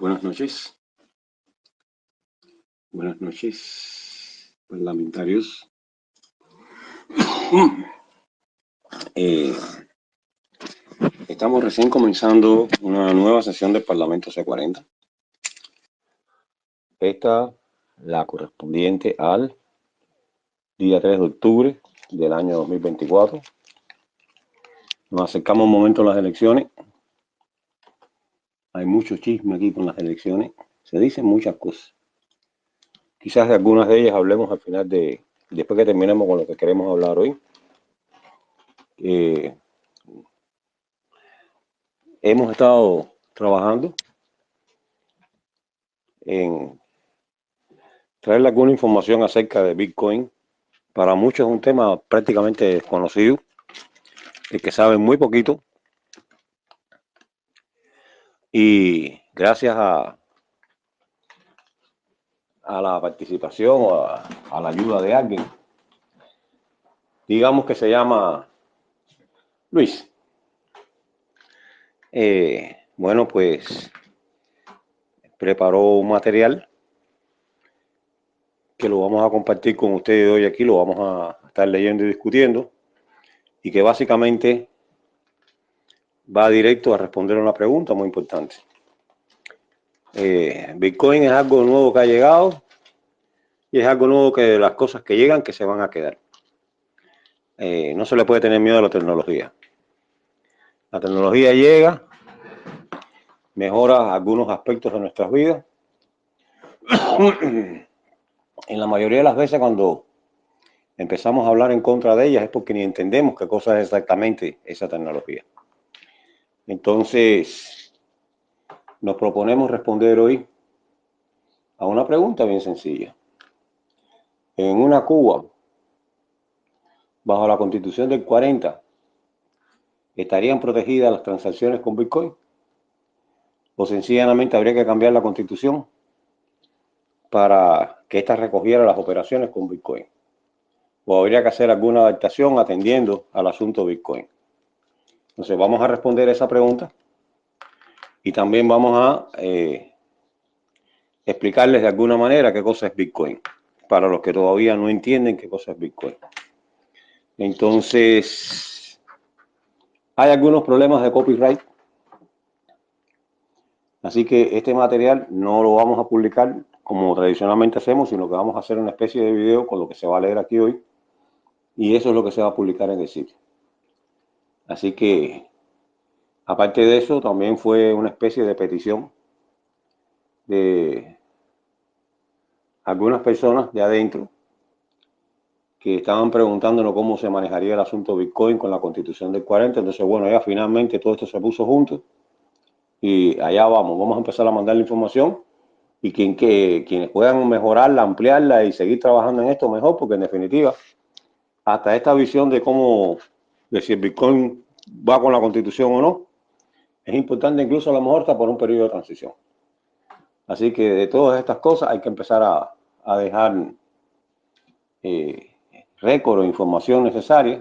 Buenas noches, parlamentarios. Eh, Estamos recién comenzando una nueva sesión del Parlamento C40. Esta, la correspondiente al día 3 de octubre del año 2024. Nos acercamos un momento a las elecciones. Hay mucho chisme aquí con las elecciones. Se dicen muchas cosas. Quizás de algunas de ellas hablemos al final después que terminemos con lo que queremos hablar hoy. Hemos estado trabajando en traerle alguna información acerca de Bitcoin. Para muchos es un tema prácticamente desconocido, el que sabe muy poquito. Y gracias a la participación o a la ayuda de alguien, digamos que se llama Luis. Bueno, pues preparó un material que lo vamos a compartir con ustedes hoy aquí, lo vamos a estar leyendo y discutiendo, y que básicamente va directo a responder a una pregunta muy importante. Bitcoin es algo nuevo que ha llegado y es algo nuevo que las cosas que llegan que se van a quedar. No se le puede tener miedo a la tecnología. La tecnología llega, mejora algunos aspectos de nuestras vidas. En la mayoría de las veces cuando empezamos a hablar en contra de ellas es porque ni entendemos qué cosa es exactamente esa tecnología. Entonces, nos proponemos responder hoy a una pregunta bien sencilla. En una Cuba, bajo la Constitución del 40, ¿estarían protegidas las transacciones con Bitcoin? ¿O sencillamente habría que cambiar la Constitución para que ésta recogiera las operaciones con Bitcoin? ¿O habría que hacer alguna adaptación atendiendo al asunto Bitcoin? Entonces vamos a responder esa pregunta y también vamos a explicarles de alguna manera qué cosa es Bitcoin, para los que todavía no entienden qué cosa es Bitcoin. Entonces, hay algunos problemas de copyright, así que este material no lo vamos a publicar como tradicionalmente hacemos, sino que vamos a hacer una especie de video con lo que se va a leer aquí hoy, y eso es lo que se va a publicar en el sitio. Así que, aparte de eso, también fue una especie de petición de algunas personas de adentro que estaban preguntándonos cómo se manejaría el asunto Bitcoin con la Constitución del 40. Entonces, bueno, ya finalmente todo esto se puso junto y allá vamos a empezar a mandar la información, y quienes puedan mejorarla, ampliarla y seguir trabajando en esto, mejor, porque en definitiva, hasta esta visión de si el Bitcoin va con la Constitución o no, es importante incluso a lo mejor hasta por un periodo de transición. Así que de todas estas cosas hay que empezar a dejar récord o información necesaria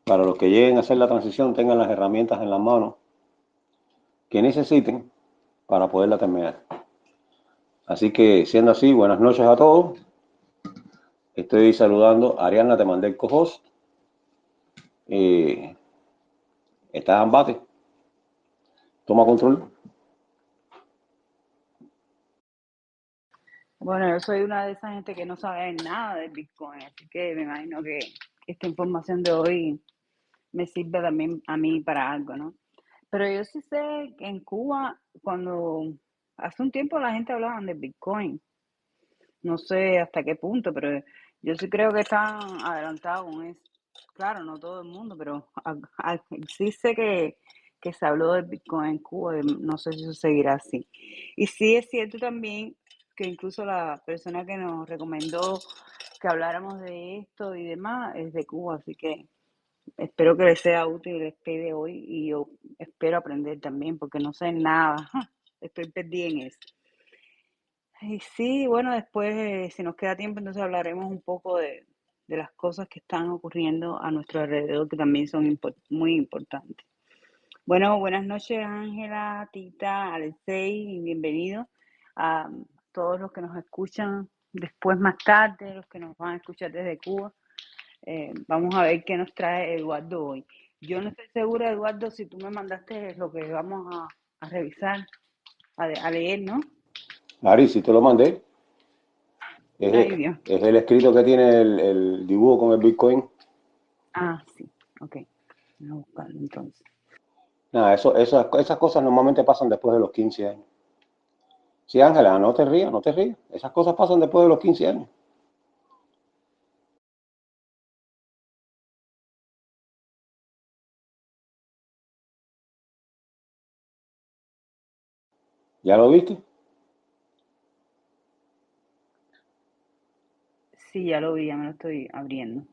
para los que lleguen a hacer la transición, tengan las herramientas en las manos que necesiten para poderla terminar. Así que, siendo así, buenas noches a todos. Estoy saludando a Ariana, te mandé el co-host. Está en bate. Toma control. Bueno, yo soy una de esas gente que no sabe nada de Bitcoin, así que me imagino que esta información de hoy me sirve también a mí para algo, ¿no? Pero yo sí sé que en Cuba, cuando hace un tiempo la gente hablaba de Bitcoin, no sé hasta qué punto, pero yo sí creo que están adelantados con eso. Claro, no todo el mundo, pero sí sé que se habló de Bitcoin en Cuba, y no sé si eso seguirá así. Y sí es cierto también que incluso la persona que nos recomendó que habláramos de esto y demás es de Cuba, así que espero que les sea útil el SP de hoy y yo espero aprender también porque no sé nada, estoy perdida en eso. Y sí, bueno, después, si nos queda tiempo, entonces hablaremos un poco de las cosas que están ocurriendo a nuestro alrededor, que también son muy importantes. Bueno, buenas noches, Ángela, Tita, Alexei, y bienvenidos a todos los que nos escuchan después más tarde, los que nos van a escuchar desde Cuba. Vamos a ver qué nos trae Eduardo hoy. Yo no estoy segura, Eduardo, si tú me mandaste lo que vamos a revisar, a leer, ¿no? Ari, si te lo mandé, Ay, Dios. es el escrito que tiene el dibujo con el Bitcoin. Ah, sí, ok. Voy a buscarlo entonces. Nada, esas cosas normalmente pasan después de los 15 años. Sí, Ángela, no te rías, no te rías. Esas cosas pasan después de los 15 años. ¿Ya lo viste? Sí, ya lo vi, ya me lo estoy abriendo.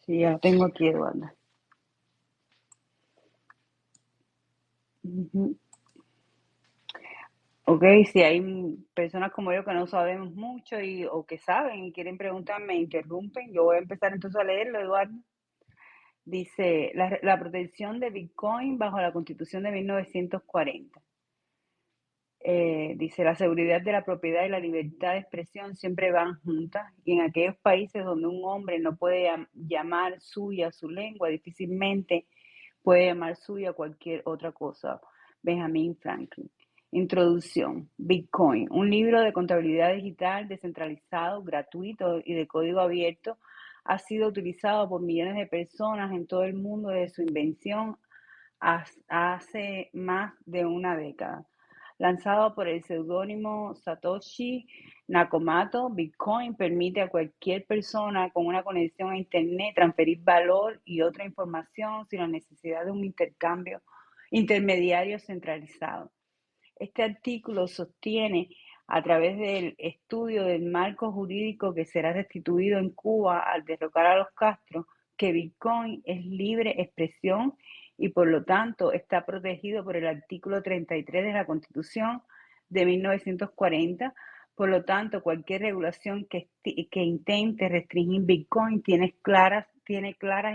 Sí, ya lo tengo aquí, Eduardo. Ujú. Ok, si hay personas como yo que no sabemos mucho o que saben y quieren preguntarme, interrumpen, yo voy a empezar entonces a leerlo, Eduardo. Dice, la protección de Bitcoin bajo la Constitución de 1940. Dice, la seguridad de la propiedad y la libertad de expresión siempre van juntas y en aquellos países donde un hombre no puede llamar suya su lengua, difícilmente puede llamar suya cualquier otra cosa. Benjamin Franklin. Introducción. Bitcoin, un libro de contabilidad digital descentralizado, gratuito y de código abierto, ha sido utilizado por millones de personas en todo el mundo desde su invención hace más de una década. Lanzado por el seudónimo Satoshi Nakamoto, Bitcoin permite a cualquier persona con una conexión a Internet transferir valor y otra información sin la necesidad de un intermediario centralizado. Este artículo sostiene, a través del estudio del marco jurídico que será destituido en Cuba al derrocar a los Castro, que Bitcoin es libre expresión y por lo tanto está protegido por el artículo 33 de la Constitución de 1940. Por lo tanto, cualquier regulación que intente restringir Bitcoin tiene claras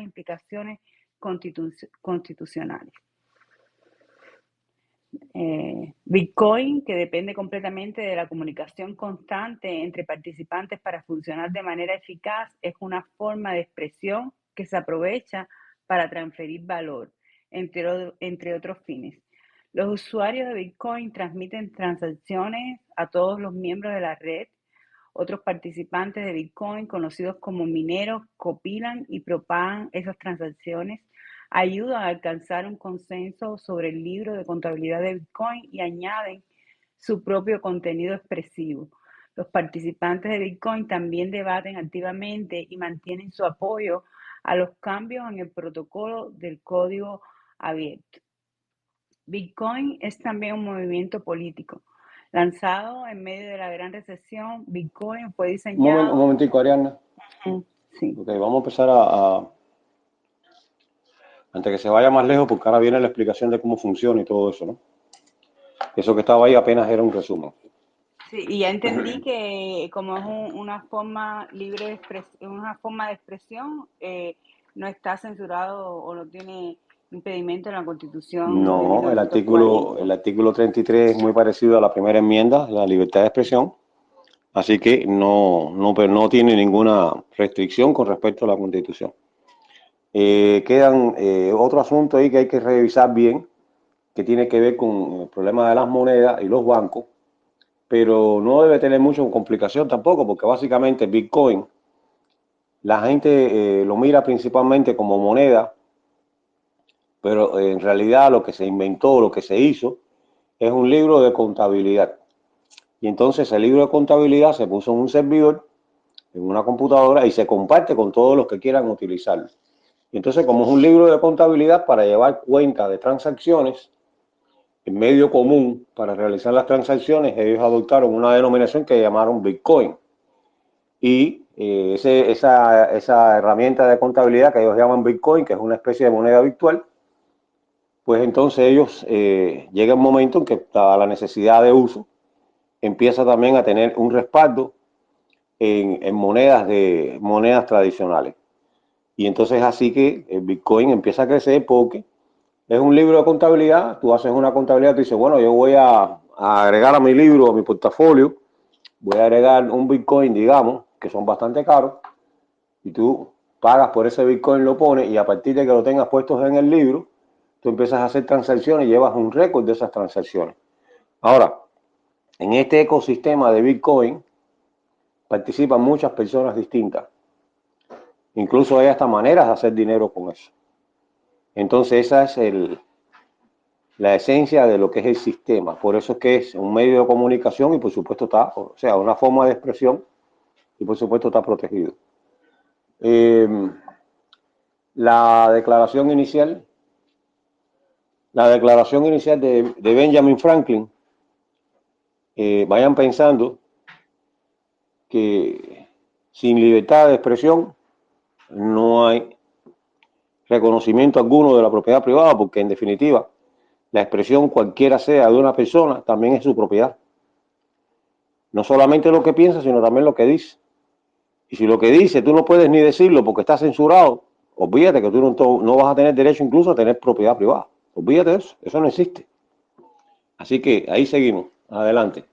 implicaciones constitucionales. Bitcoin, que depende completamente de la comunicación constante entre participantes para funcionar de manera eficaz, es una forma de expresión que se aprovecha para transferir valor, entre otros fines. Los usuarios de Bitcoin transmiten transacciones a todos los miembros de la red. Otros participantes de Bitcoin, conocidos como mineros, compilan y propagan esas transacciones, ayudan a alcanzar un consenso sobre el libro de contabilidad de Bitcoin y añaden su propio contenido expresivo. Los participantes de Bitcoin también debaten activamente y mantienen su apoyo a los cambios en el protocolo del código abierto. Bitcoin es también un movimiento político. Lanzado en medio de la gran recesión, Bitcoin fue Un diseñado. momentico, Ariana. Sí. Ok, vamos a empezar antes que se vaya más lejos, porque ahora viene la explicación de cómo funciona y todo eso, ¿no? Eso que estaba ahí apenas era un resumen. Sí, y ya entendí que como es una forma libre de una forma de expresión, no está censurado o no tiene impedimento en la Constitución de No, 1940. el artículo 33 es muy parecido a la primera enmienda, la libertad de expresión, Así que no tiene ninguna restricción con respecto a la Constitución. Quedan otro asunto ahí que hay que revisar bien, que tiene que ver con el problema de las monedas y los bancos, pero no debe tener mucha complicación tampoco, porque básicamente Bitcoin, la gente lo mira principalmente como moneda, pero en realidad lo que se inventó, lo que se hizo, es un libro de contabilidad. Y entonces el libro de contabilidad se puso en un servidor, en una computadora, y se comparte con todos los que quieran utilizarlo. Y entonces, como es un libro de contabilidad para llevar cuenta de transacciones, el medio común para realizar las transacciones, ellos adoptaron una denominación que llamaron Bitcoin. Y esa herramienta de contabilidad que ellos llaman Bitcoin, que es una especie de moneda virtual, pues entonces ellos llega un momento en que la necesidad de uso empieza también a tener un respaldo en monedas tradicionales. Y entonces así que el Bitcoin empieza a crecer porque es un libro de contabilidad. Tú haces una contabilidad, tú dices, bueno, yo voy a agregar a mi libro, a mi portafolio, voy a agregar un Bitcoin, digamos, que son bastante caros, y tú pagas por ese Bitcoin, lo pones, y a partir de que lo tengas puestos en el libro, tú empiezas a hacer transacciones y llevas un récord de esas transacciones. Ahora, en este ecosistema de Bitcoin participan muchas personas distintas. Incluso hay hasta maneras de hacer dinero con eso. Entonces esa es la esencia de lo que es el sistema. Por eso es que es un medio de comunicación y por supuesto está, o sea, una forma de expresión y por supuesto está protegido. Eh, la declaración inicial, la declaración inicial de Benjamin Franklin, vayan pensando que sin libertad de expresión no hay reconocimiento alguno de la propiedad privada, porque en definitiva la expresión, cualquiera sea de una persona, también es su propiedad. No solamente lo que piensa, sino también lo que dice. Y si lo que dice tú no puedes ni decirlo porque está censurado, olvídate que tú no vas a tener derecho incluso a tener propiedad privada. Olvídate de eso no existe. Así que ahí seguimos, adelante.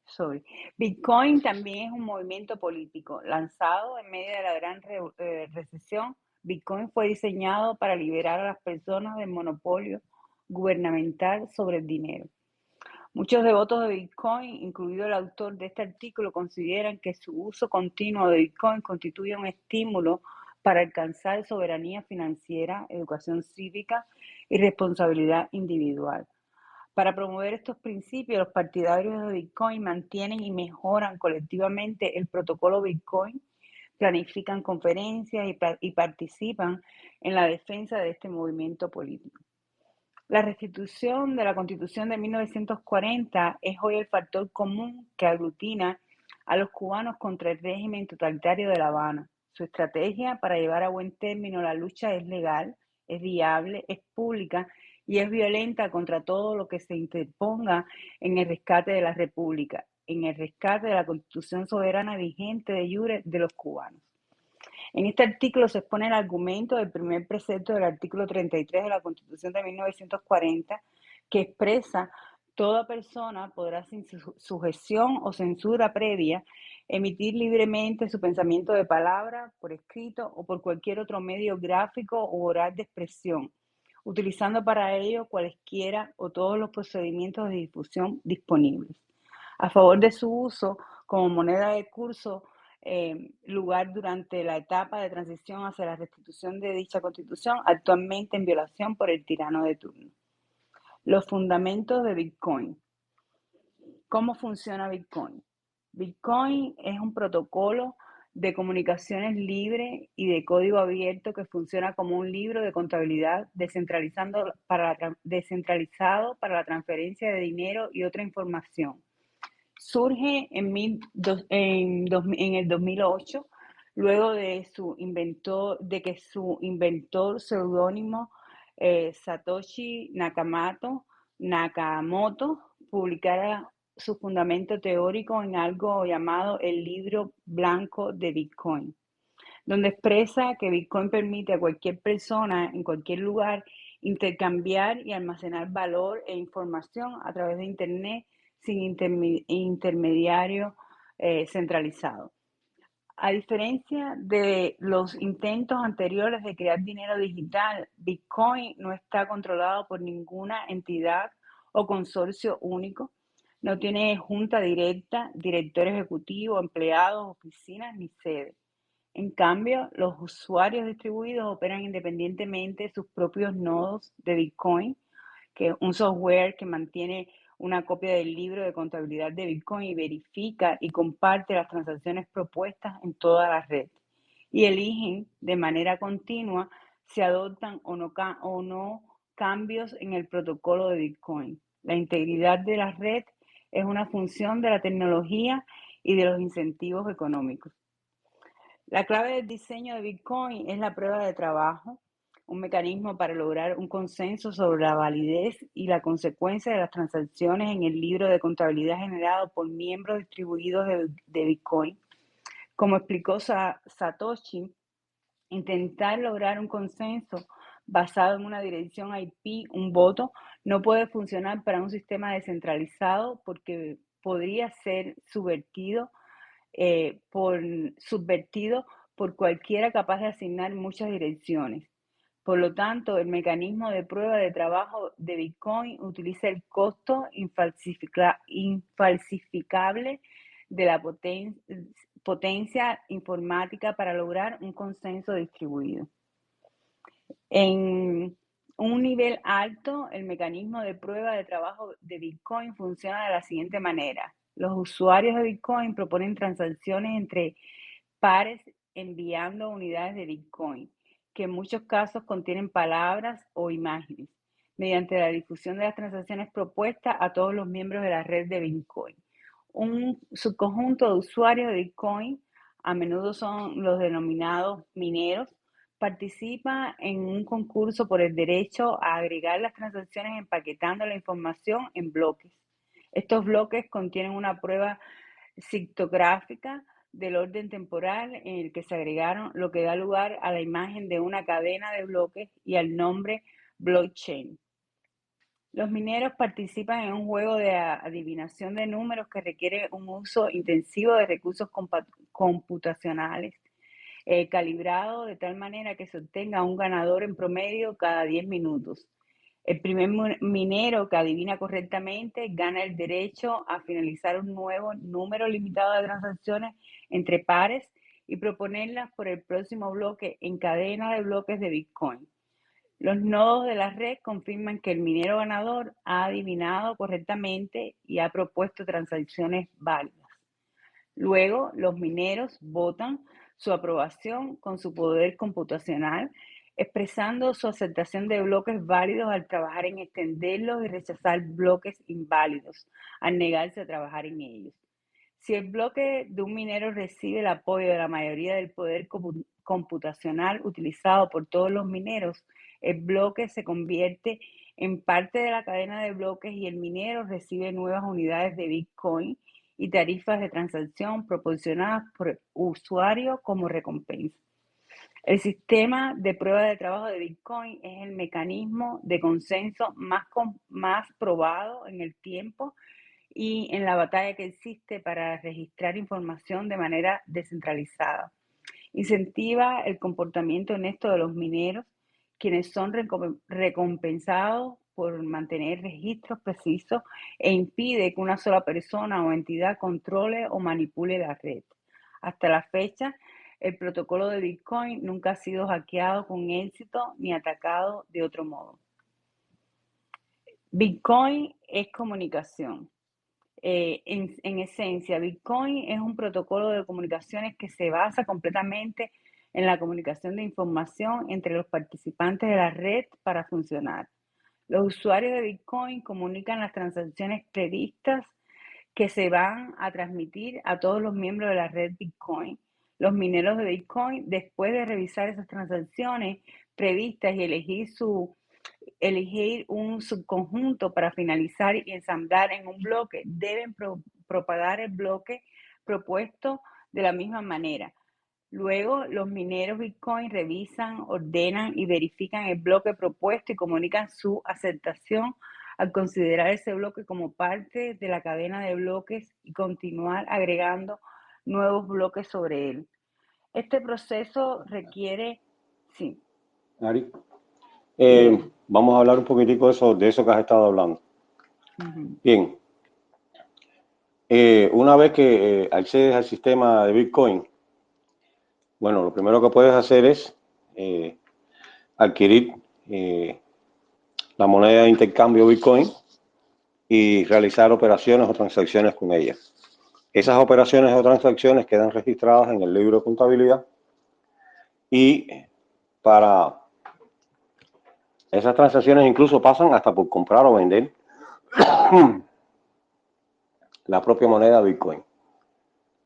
Soy. Bitcoin también es un movimiento político. Lanzado en medio de la gran recesión, Bitcoin fue diseñado para liberar a las personas del monopolio gubernamental sobre el dinero. Muchos devotos de Bitcoin, incluido el autor de este artículo, consideran que su uso continuo de Bitcoin constituye un estímulo para alcanzar soberanía financiera, educación cívica y responsabilidad individual. Para promover estos principios, los partidarios de Bitcoin mantienen y mejoran colectivamente el protocolo Bitcoin, planifican conferencias y participan en la defensa de este movimiento político. La restitución de la Constitución de 1940 es hoy el factor común que aglutina a los cubanos contra el régimen totalitario de La Habana. Su estrategia para llevar a buen término la lucha es legal, es viable, es pública y es violenta contra todo lo que se interponga en el rescate de la República, en el rescate de la Constitución soberana vigente de jure de los cubanos. En este artículo se expone el argumento del primer precepto del artículo 33 de la Constitución de 1940, que expresa: toda persona podrá, sin sujeción o censura previa, emitir libremente su pensamiento de palabra, por escrito o por cualquier otro medio gráfico o oral de expresión, utilizando para ello cualesquiera o todos los procedimientos de difusión disponibles. A favor de su uso como moneda de curso, lugar durante la etapa de transición hacia la restitución de dicha constitución, actualmente en violación por el tirano de turno. Los fundamentos de Bitcoin. ¿Cómo funciona Bitcoin? Bitcoin es un protocolo de comunicaciones libre y de código abierto que funciona como un libro de contabilidad descentralizado para la transferencia de dinero y otra información. Surge en el 2008, luego de que su inventor seudónimo Satoshi Nakamoto publicara su fundamento teórico en algo llamado el Libro Blanco de Bitcoin, donde expresa que Bitcoin permite a cualquier persona en cualquier lugar intercambiar y almacenar valor e información a través de Internet sin intermediario centralizado. A diferencia de los intentos anteriores de crear dinero digital, Bitcoin no está controlado por ninguna entidad o consorcio único. No tiene junta directa, director ejecutivo, empleados, oficinas ni sede. En cambio, los usuarios distribuidos operan independientemente de sus propios nodos de Bitcoin, que es un software que mantiene una copia del libro de contabilidad de Bitcoin y verifica y comparte las transacciones propuestas en toda la red. Y eligen de manera continua si adoptan o no cambios en el protocolo de Bitcoin. La integridad de la red es una función de la tecnología y de los incentivos económicos. La clave del diseño de Bitcoin es la prueba de trabajo, un mecanismo para lograr un consenso sobre la validez y la consecuencia de las transacciones en el libro de contabilidad generado por miembros distribuidos de Bitcoin. Como explicó Satoshi, intentar lograr un consenso basado en una dirección IP, un voto, no puede funcionar para un sistema descentralizado porque podría ser subvertido por cualquiera capaz de asignar muchas direcciones. Por lo tanto, el mecanismo de prueba de trabajo de Bitcoin utiliza el costo infalsificable de la potencia informática para lograr un consenso distribuido. En un nivel alto, el mecanismo de prueba de trabajo de Bitcoin funciona de la siguiente manera. Los usuarios de Bitcoin proponen transacciones entre pares enviando unidades de Bitcoin, que en muchos casos contienen palabras o imágenes, mediante la difusión de las transacciones propuestas a todos los miembros de la red de Bitcoin. Un subconjunto de usuarios de Bitcoin, a menudo son los denominados mineros, participa en un concurso por el derecho a agregar las transacciones empaquetando la información en bloques. Estos bloques contienen una prueba criptográfica del orden temporal en el que se agregaron, lo que da lugar a la imagen de una cadena de bloques y al nombre blockchain. Los mineros participan en un juego de adivinación de números que requiere un uso intensivo de recursos computacionales, calibrado de tal manera que se obtenga un ganador en promedio cada 10 minutos. El primer minero que adivina correctamente gana el derecho a finalizar un nuevo número limitado de transacciones entre pares y proponerlas por el próximo bloque en cadena de bloques de Bitcoin. Los nodos de la red confirman que el minero ganador ha adivinado correctamente y ha propuesto transacciones válidas. Luego, los mineros votan su aprobación con su poder computacional, expresando su aceptación de bloques válidos al trabajar en extenderlos y rechazar bloques inválidos al negarse a trabajar en ellos. Si el bloque de un minero recibe el apoyo de la mayoría del poder computacional utilizado por todos los mineros, el bloque se convierte en parte de la cadena de bloques y el minero recibe nuevas unidades de Bitcoin y tarifas de transacción proporcionadas por el usuario como recompensa. El sistema de prueba de trabajo de Bitcoin es el mecanismo de consenso más probado en el tiempo y en la batalla que existe para registrar información de manera descentralizada. Incentiva el comportamiento honesto de los mineros, quienes son recompensados por mantener registros precisos e impide que una sola persona o entidad controle o manipule la red. Hasta la fecha, el protocolo de Bitcoin nunca ha sido hackeado con éxito ni atacado de otro modo. Bitcoin es comunicación. En esencia, Bitcoin es un protocolo de comunicaciones que se basa completamente en la comunicación de información entre los participantes de la red para funcionar. Los usuarios de Bitcoin comunican las transacciones previstas que se van a transmitir a todos los miembros de la red Bitcoin. Los mineros de Bitcoin, después de revisar esas transacciones previstas y elegir un subconjunto para finalizar y ensamblar en un bloque, deben propagar el bloque propuesto de la misma manera. Luego, los mineros Bitcoin revisan, ordenan y verifican el bloque propuesto y comunican su aceptación al considerar ese bloque como parte de la cadena de bloques y continuar agregando nuevos bloques sobre él. Este proceso requiere, sí, Ari. dígame. Vamos a hablar un poquitico de eso que has estado hablando. Ujú. Bien, una vez que accedes al sistema de Bitcoin, bueno, lo primero que puedes hacer es adquirir la moneda de intercambio Bitcoin y realizar operaciones o transacciones con ella. Esas operaciones o transacciones quedan registradas en el libro de contabilidad y para esas transacciones incluso pasan hasta por comprar o vender la propia moneda Bitcoin,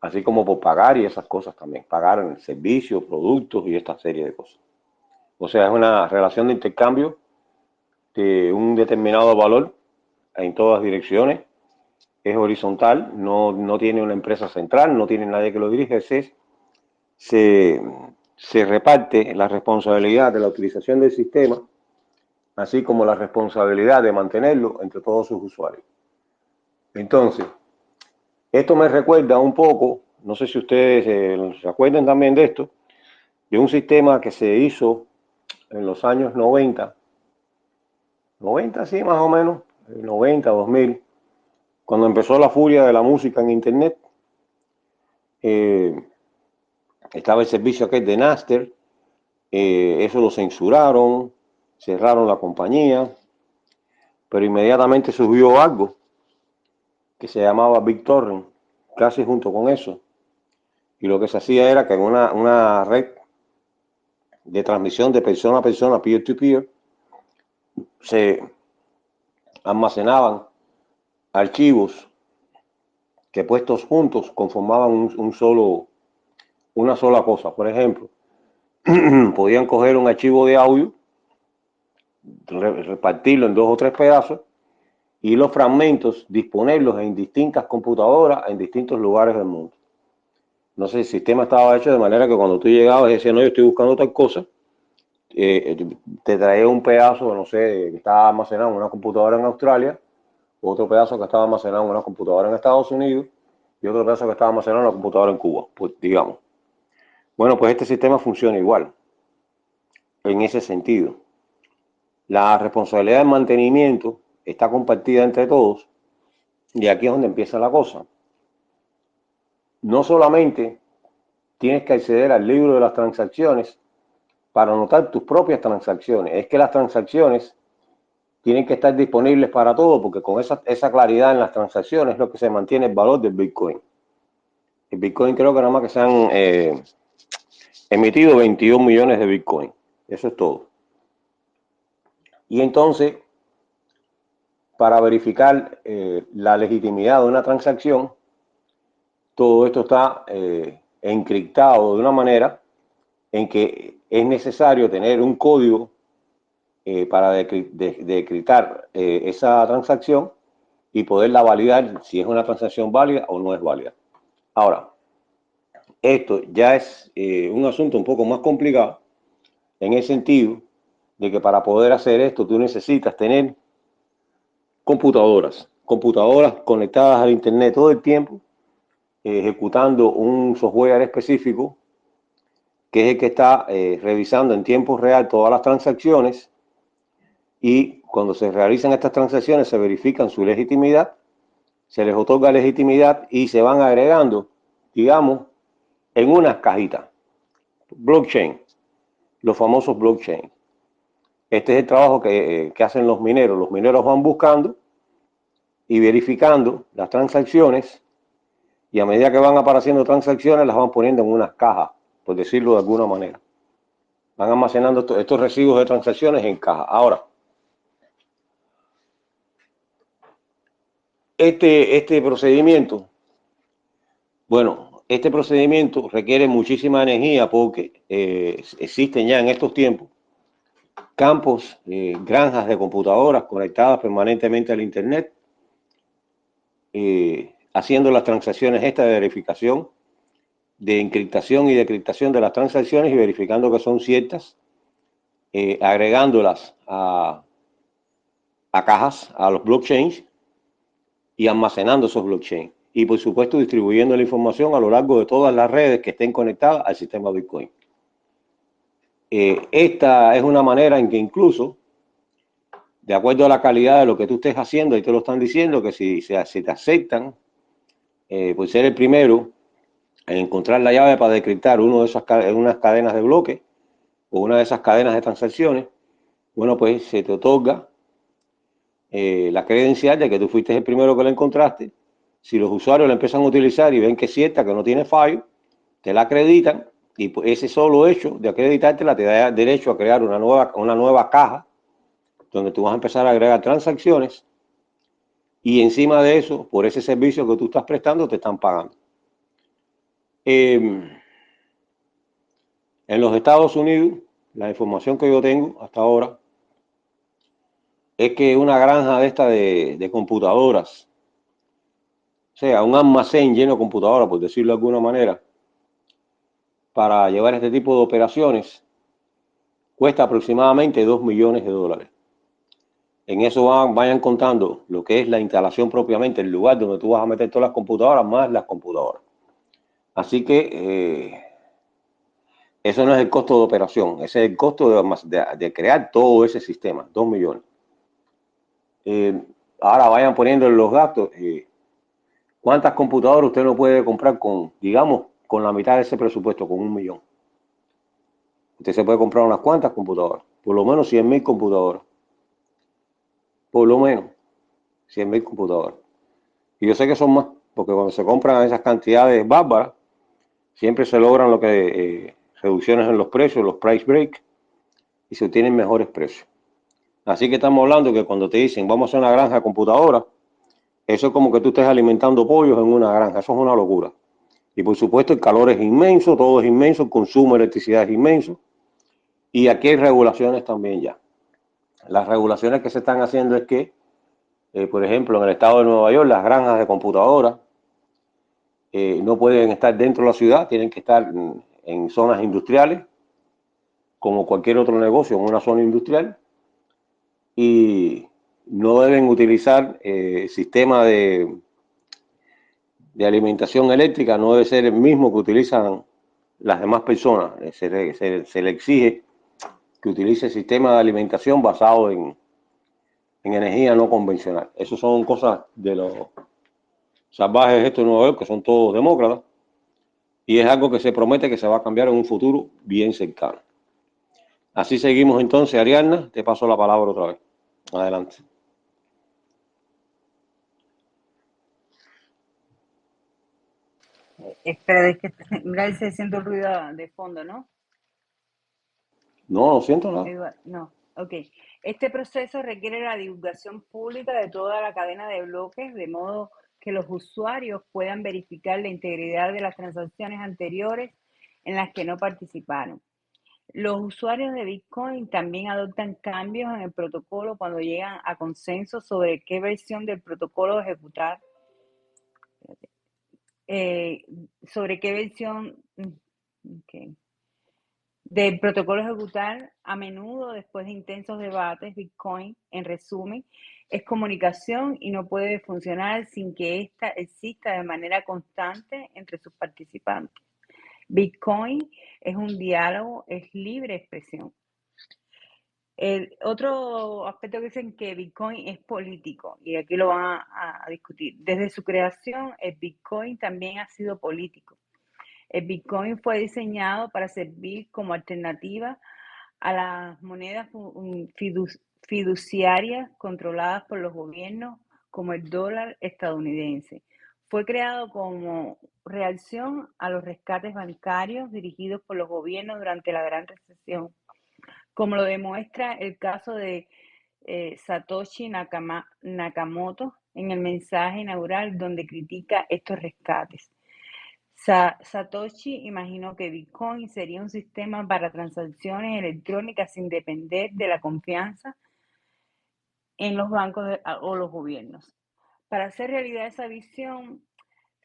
así como por pagar y esas cosas también, pagar en servicios, productos y esta serie de cosas. O sea, es una relación de intercambio de un determinado valor en todas direcciones, es horizontal, no tiene una empresa central, no tiene nadie que lo dirige, se reparte la responsabilidad de la utilización del sistema, así como la responsabilidad de mantenerlo entre todos sus usuarios. Entonces, esto me recuerda un poco, no sé si ustedes se acuerdan también de esto, de un sistema que se hizo en los años 90, 90 sí, más o menos, 90, 2000, cuando empezó la furia de la música en Internet. Estaba el servicio aquel de Napster, eso lo censuraron, cerraron la compañía, pero inmediatamente surgió algo que se llamaba BitTorrent, casi junto con eso. Y lo que se hacía era que en una red de transmisión de persona a persona, peer-to-peer, se almacenaban archivos que puestos juntos conformaban una sola cosa. Por ejemplo, podían coger un archivo de audio, repartirlo en 2 o 3 pedazos y los fragmentos disponerlos en distintas computadoras en distintos lugares del mundo. No sé, el sistema estaba hecho de manera que cuando tú llegabas y decías, no, yo estoy buscando tal cosa, te traía un pedazo, no sé, que estaba almacenado en una computadora en Australia, otro pedazo que estaba almacenado en una computadora en Estados Unidos y otro pedazo que estaba almacenado en una computadora en Cuba, pues digamos. Bueno, pues este sistema funciona igual, en ese sentido. La responsabilidad del mantenimiento está compartida entre todos y aquí es donde empieza la cosa. No solamente tienes que acceder al libro de las transacciones para anotar tus propias transacciones, es que las transacciones tienen que estar disponibles para todos porque con esa claridad en las transacciones es lo que se mantiene el valor del Bitcoin. El Bitcoin creo que nada más que se han emitido 22 millones de Bitcoin. Eso es todo. Y entonces, para verificar la legitimidad de una transacción, todo esto está encriptado de una manera en que es necesario tener un código para decriptar esa transacción y poderla validar si es una transacción válida o no es válida. Ahora, esto ya es un asunto un poco más complicado en el sentido de que para poder hacer esto tú necesitas tener computadoras conectadas al internet todo el tiempo, ejecutando un software específico que es el que está revisando en tiempo real todas las transacciones y cuando se realizan estas transacciones se verifican su legitimidad, se les otorga legitimidad y se van agregando, digamos, en unas cajitas. Blockchain, los famosos blockchain. Este es el trabajo que hacen los mineros. Los mineros van buscando y verificando las transacciones y a medida que van apareciendo transacciones las van poniendo en unas cajas, por decirlo de alguna manera. Van almacenando estos recibos de transacciones en cajas. Ahora, este procedimiento, bueno, este procedimiento requiere muchísima energía porque existen ya en estos tiempos campos, granjas de computadoras conectadas permanentemente al internet, haciendo las transacciones estas de verificación de encriptación y decriptación de las transacciones y verificando que son ciertas, agregándolas a cajas, a los blockchains y almacenando esos blockchains. Y por supuesto distribuyendo la información a lo largo de todas las redes que estén conectadas al sistema Bitcoin. Esta es una manera en que incluso, de acuerdo a la calidad de lo que tú estés haciendo, ahí te lo están diciendo, que si te aceptan, por ser el primero en encontrar la llave para decriptar unas cadenas de bloques o una de esas cadenas de transacciones, bueno, pues se te otorga la credencial de que tú fuiste el primero que la encontraste. Si los usuarios la empiezan a utilizar y ven que es cierta, que no tiene fallo, te la acreditan y pues ese solo hecho de acreditártela te da derecho a crear una nueva caja donde tú vas a empezar a agregar transacciones y encima de eso, por ese servicio que tú estás prestando, te están pagando. En los Estados Unidos, la información que yo tengo hasta ahora es que una granja de esta de computadoras, o sea, un almacén lleno de computadoras, por decirlo de alguna manera, para llevar este tipo de operaciones, cuesta aproximadamente $2 millones. En eso vayan contando lo que es la instalación propiamente, el lugar donde tú vas a meter todas las computadoras, más las computadoras. Así que eso no es el costo de operación, ese es el costo de crear todo ese sistema, 2 millones. Ahora vayan poniendo los gastos. ¿Cuántas computadoras usted no puede comprar con, digamos, con la mitad de ese presupuesto, con 1 millón? Usted se puede comprar unas cuantas computadoras, por lo menos 100.000 computadoras. Por lo menos 100.000 computadoras. Y yo sé que son más, porque cuando se compran esas cantidades bárbaras, siempre se logran lo que reducciones en los precios, los price break, y se obtienen mejores precios. Así que estamos hablando que cuando te dicen vamos a hacer una granja de computadoras, eso es como que tú estés alimentando pollos en una granja, eso es una locura. Y por supuesto el calor es inmenso, todo es inmenso, el consumo de electricidad es inmenso. Y aquí hay regulaciones también ya. Las regulaciones que se están haciendo es que, por ejemplo, en el estado de Nueva York, las granjas de computadoras no pueden estar dentro de la ciudad, tienen que estar en zonas industriales, como cualquier otro negocio en una zona industrial, y no deben utilizar sistema de alimentación eléctrica, no debe ser el mismo que utilizan las demás personas. Se le exige que utilice sistema de alimentación basado en energía no convencional. Esas son cosas de los salvajes estos de Nueva York, que son todos demócratas, y es algo que se promete que se va a cambiar en un futuro bien cercano. Así seguimos entonces, Ariadna, te paso la palabra otra vez. Adelante. Espera, es que mira, se siente el ruido de fondo, ¿no? No, no siento nada. No, ok. Este proceso requiere la divulgación pública de toda la cadena de bloques, de modo que los usuarios puedan verificar la integridad de las transacciones anteriores en las que no participaron. Los usuarios de Bitcoin también adoptan cambios en el protocolo cuando llegan a consenso sobre qué versión del protocolo ejecutar, sobre qué versión okay, del protocolo ejecutar. A menudo, después de intensos debates, Bitcoin, en resumen, es comunicación y no puede funcionar sin que ésta exista de manera constante entre sus participantes. Bitcoin es un diálogo, es libre expresión. El otro aspecto que dicen que Bitcoin es político, y aquí lo van a discutir. Desde su creación, el Bitcoin también ha sido político. El Bitcoin fue diseñado para servir como alternativa a las monedas fiduciarias controladas por los gobiernos, como el dólar estadounidense. Fue creado como reacción a los rescates bancarios dirigidos por los gobiernos durante la Gran Recesión, como lo demuestra el caso de Satoshi Nakamoto en el mensaje inaugural donde critica estos rescates. Satoshi imaginó que Bitcoin sería un sistema para transacciones electrónicas sin depender de la confianza en los bancos o los gobiernos. Para hacer realidad esa visión,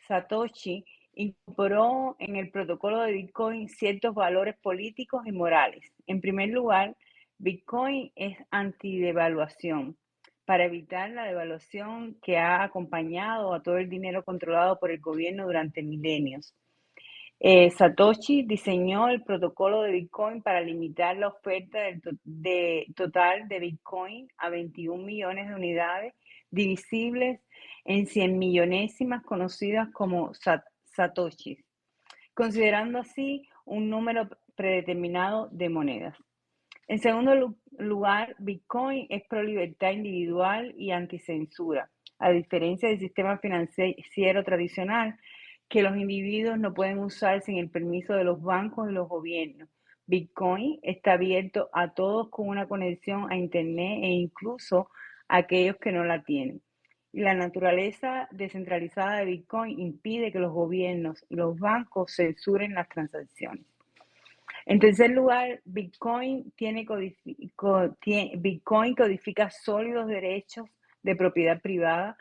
Satoshi incorporó en el protocolo de Bitcoin ciertos valores políticos y morales. En primer lugar, Bitcoin es antidevaluación, para evitar la devaluación que ha acompañado a todo el dinero controlado por el gobierno durante milenios. Satoshi diseñó el protocolo de Bitcoin para limitar la oferta total de Bitcoin a 21 millones de unidades divisibles en 100 millonésimas conocidas como Satoshis, considerando así un número predeterminado de monedas. En segundo lugar, Bitcoin es pro libertad individual y anticensura, a diferencia del sistema financiero tradicional, que los individuos no pueden usar sin el permiso de los bancos y los gobiernos. Bitcoin está abierto a todos con una conexión a Internet e incluso a aquellos que no la tienen. Y la naturaleza descentralizada de Bitcoin impide que los gobiernos y los bancos censuren las transacciones. En tercer lugar, Bitcoin codifica sólidos derechos de propiedad privada.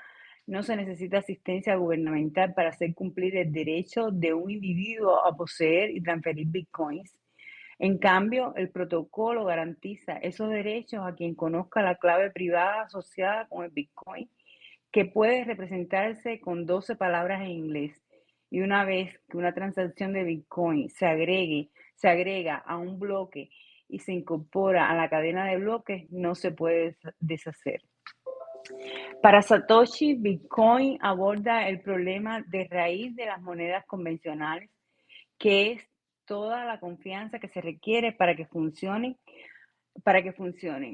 No se necesita asistencia gubernamental para hacer cumplir el derecho de un individuo a poseer y transferir Bitcoins. En cambio, el protocolo garantiza esos derechos a quien conozca la clave privada asociada con el Bitcoin, que puede representarse con 12 palabras en inglés. Y una vez que una transacción de Bitcoin se agrega a un bloque y se incorpora a la cadena de bloques, no se puede deshacer. Para Satoshi, Bitcoin aborda el problema de raíz de las monedas convencionales, que es toda la confianza que se requiere para que funcionen.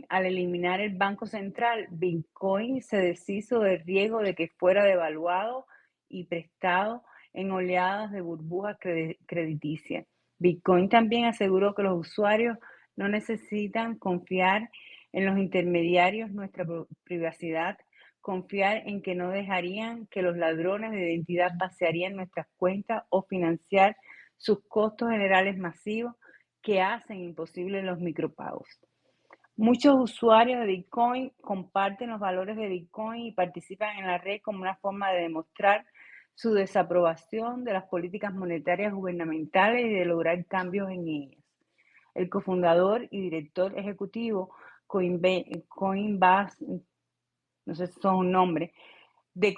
Al eliminar el Banco Central, Bitcoin se deshizo del riesgo de que fuera devaluado y prestado en oleadas de burbujas crediticias. Bitcoin también aseguró que los usuarios no necesitan confiar en los intermediarios nuestra privacidad, confiar en que no dejarían que los ladrones de identidad vaciarían nuestras cuentas o financiar sus costos generales masivos que hacen imposibles los micropagos. Muchos usuarios de Bitcoin comparten los valores de Bitcoin y participan en la red como una forma de demostrar su desaprobación de las políticas monetarias gubernamentales y de lograr cambios en ellas. El cofundador y director ejecutivo Coinbase, no sé si son un nombre, de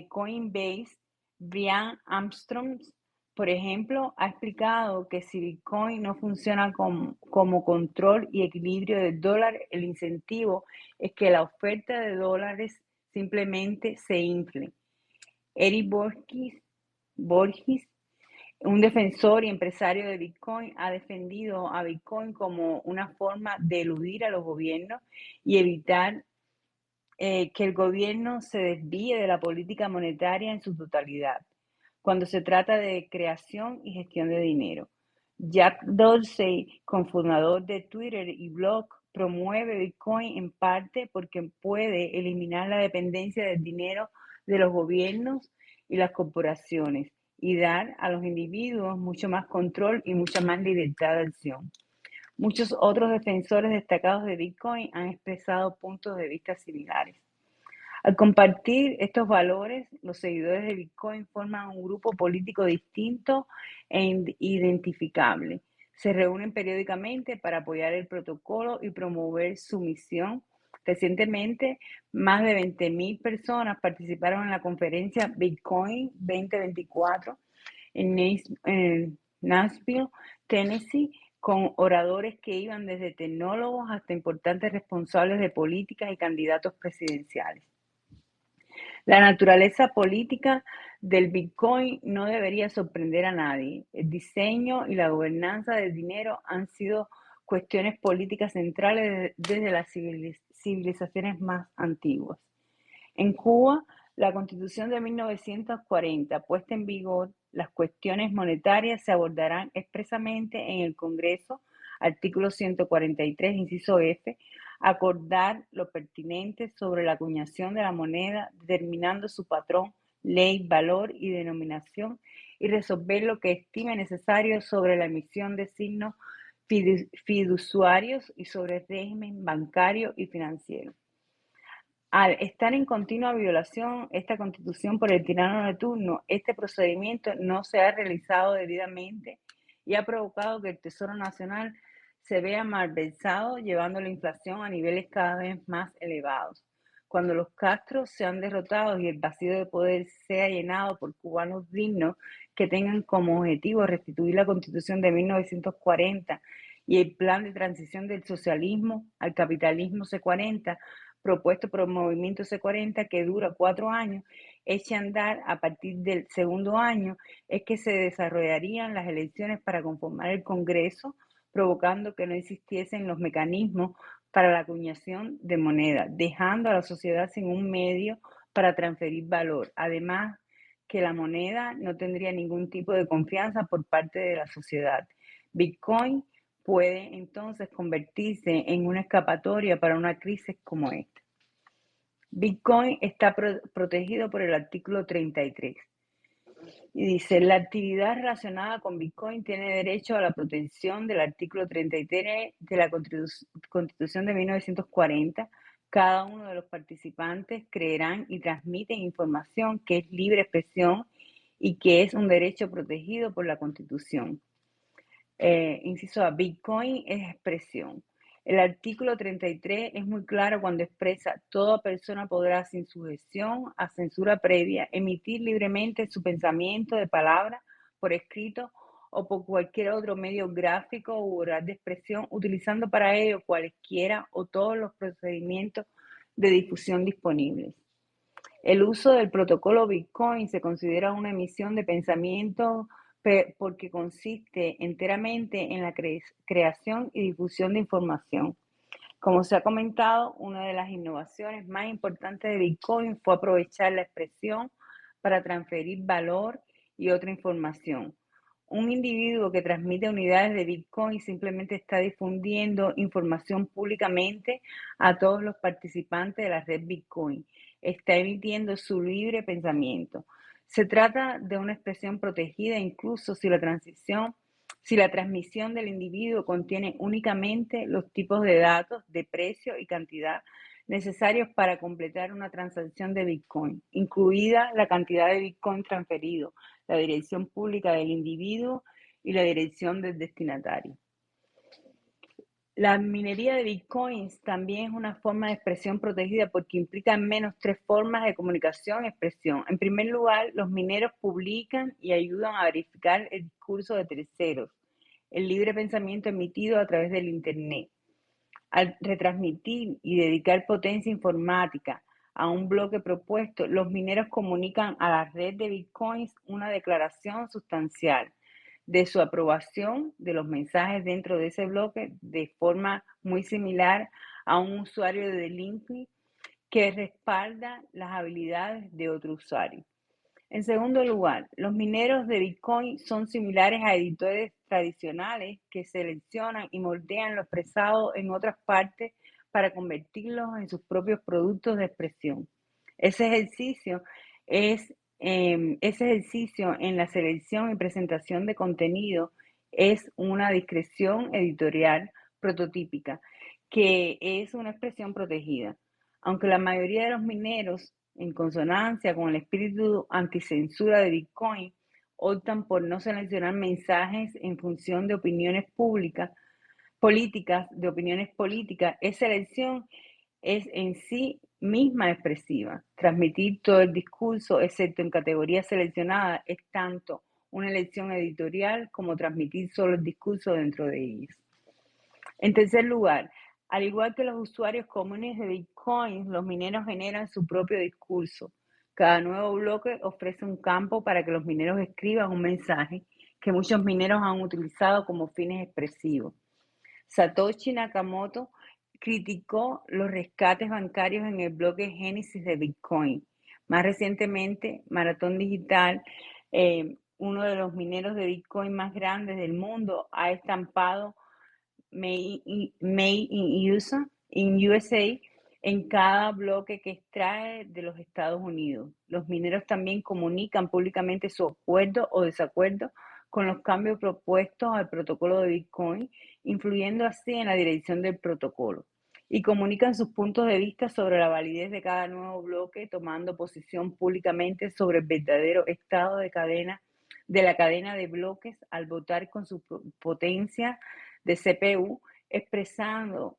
Coinbase, Brian Armstrong, por ejemplo, ha explicado que si Bitcoin no funciona como control y equilibrio del dólar, el incentivo es que la oferta de dólares simplemente se infle. Eric Borges, un defensor y empresario de Bitcoin, ha defendido a Bitcoin como una forma de eludir a los gobiernos y evitar que el gobierno se desvíe de la política monetaria en su totalidad, cuando se trata de creación y gestión de dinero. Jack Dorsey, cofundador de Twitter y blog, promueve Bitcoin en parte porque puede eliminar la dependencia del dinero de los gobiernos y las corporaciones y dar a los individuos mucho más control y mucha más libertad de acción. Muchos otros defensores destacados de Bitcoin han expresado puntos de vista similares. Al compartir estos valores, los seguidores de Bitcoin forman un grupo político distinto e identificable. Se reúnen periódicamente para apoyar el protocolo y promover su misión. Recientemente, más de 20,000 personas participaron en la conferencia Bitcoin 2024 en Nashville, Tennessee, con oradores que iban desde tecnólogos hasta importantes responsables de políticas y candidatos presidenciales. La naturaleza política del Bitcoin no debería sorprender a nadie. El diseño y la gobernanza del dinero han sido cuestiones políticas centrales desde las civilizaciones más antiguas. En Cuba, la Constitución de 1940, puesta en vigor, las cuestiones monetarias se abordarán expresamente en el Congreso, artículo 143, inciso F, acordar lo pertinente sobre la acuñación de la moneda, determinando su patrón, ley, valor y denominación, y resolver lo que estime necesario sobre la emisión de signos fiduciarios y sobre el régimen bancario y financiero. Al estar en continua violación esta Constitución por el tirano de turno, este procedimiento no se ha realizado debidamente y ha provocado que el Tesoro Nacional se vea malversado, llevando la inflación a niveles cada vez más elevados. Cuando los Castros sean derrotados y el vacío de poder sea llenado por cubanos dignos que tengan como objetivo restituir la Constitución de 1940 y el plan de transición del socialismo al capitalismo C40, propuesto por el movimiento C40, que dura 4 años, eche a andar a partir del segundo año, es que se desarrollarían las elecciones para conformar el Congreso, provocando que no existiesen los mecanismos para la acuñación de moneda, dejando a la sociedad sin un medio para transferir valor. Además, que la moneda no tendría ningún tipo de confianza por parte de la sociedad. Bitcoin puede entonces convertirse en una escapatoria para una crisis como esta. Bitcoin está protegido por el artículo 33. Y dice, la actividad relacionada con Bitcoin tiene derecho a la protección del artículo 33 de la Constitución de 1940. Cada uno de los participantes creerán y transmiten información que es libre expresión y que es un derecho protegido por la Constitución. Inciso A, Bitcoin es expresión. El artículo 33 es muy claro cuando expresa: toda persona podrá, sin sujeción a censura previa, emitir libremente su pensamiento de palabra, por escrito o por cualquier otro medio gráfico u oral de expresión, utilizando para ello cualesquiera o todos los procedimientos de difusión disponibles. El uso del protocolo Bitcoin se considera una emisión de pensamiento porque consiste enteramente en la creación y difusión de información. Como se ha comentado, una de las innovaciones más importantes de Bitcoin fue aprovechar la expresión para transferir valor y otra información. Un individuo que transmite unidades de Bitcoin simplemente está difundiendo información públicamente a todos los participantes de la red Bitcoin. Está emitiendo su libre pensamiento. Se trata de una expresión protegida incluso si la transmisión del individuo contiene únicamente los tipos de datos de precio y cantidad necesarios para completar una transacción de Bitcoin, incluida la cantidad de Bitcoin transferido, la dirección pública del individuo y la dirección del destinatario. La minería de Bitcoins también es una forma de expresión protegida porque implica al menos 3 formas de comunicación y expresión. En primer lugar, los mineros publican y ayudan a verificar el discurso de terceros, el libre pensamiento emitido a través del Internet. Al retransmitir y dedicar potencia informática a un bloque propuesto, los mineros comunican a la red de Bitcoins una declaración sustancial de su aprobación de los mensajes dentro de ese bloque, de forma muy similar a un usuario de Linktree que respalda las habilidades de otro usuario. En segundo lugar, los mineros de Bitcoin son similares a editores tradicionales que seleccionan y moldean lo expresado en otras partes para convertirlos en sus propios productos de expresión. Ese ejercicio en la selección y presentación de contenido es una discreción editorial prototípica, que es una expresión protegida. Aunque la mayoría de los mineros, en consonancia con el espíritu anticensura de Bitcoin, optan por no seleccionar mensajes en función de opiniones políticas, esa elección es en sí misma expresiva. Transmitir todo el discurso, excepto en categorías seleccionadas, es tanto una elección editorial como transmitir solo el discurso dentro de ellas. En tercer lugar, al igual que los usuarios comunes de Bitcoin, los mineros generan su propio discurso. Cada nuevo bloque ofrece un campo para que los mineros escriban un mensaje que muchos mineros han utilizado como fines expresivos. Satoshi Nakamoto criticó los rescates bancarios en el bloque Génesis de Bitcoin. Más recientemente, Maratón Digital, uno de los mineros de Bitcoin más grandes del mundo, ha estampado Made in USA en cada bloque que extrae de los Estados Unidos. Los mineros también comunican públicamente su acuerdo o desacuerdo con los cambios propuestos al protocolo de Bitcoin, influyendo así en la dirección del protocolo. y comunican sus puntos de vista sobre la validez de cada nuevo bloque, tomando posición públicamente sobre el verdadero estado de la cadena de bloques al votar con su potencia de CPU, expresando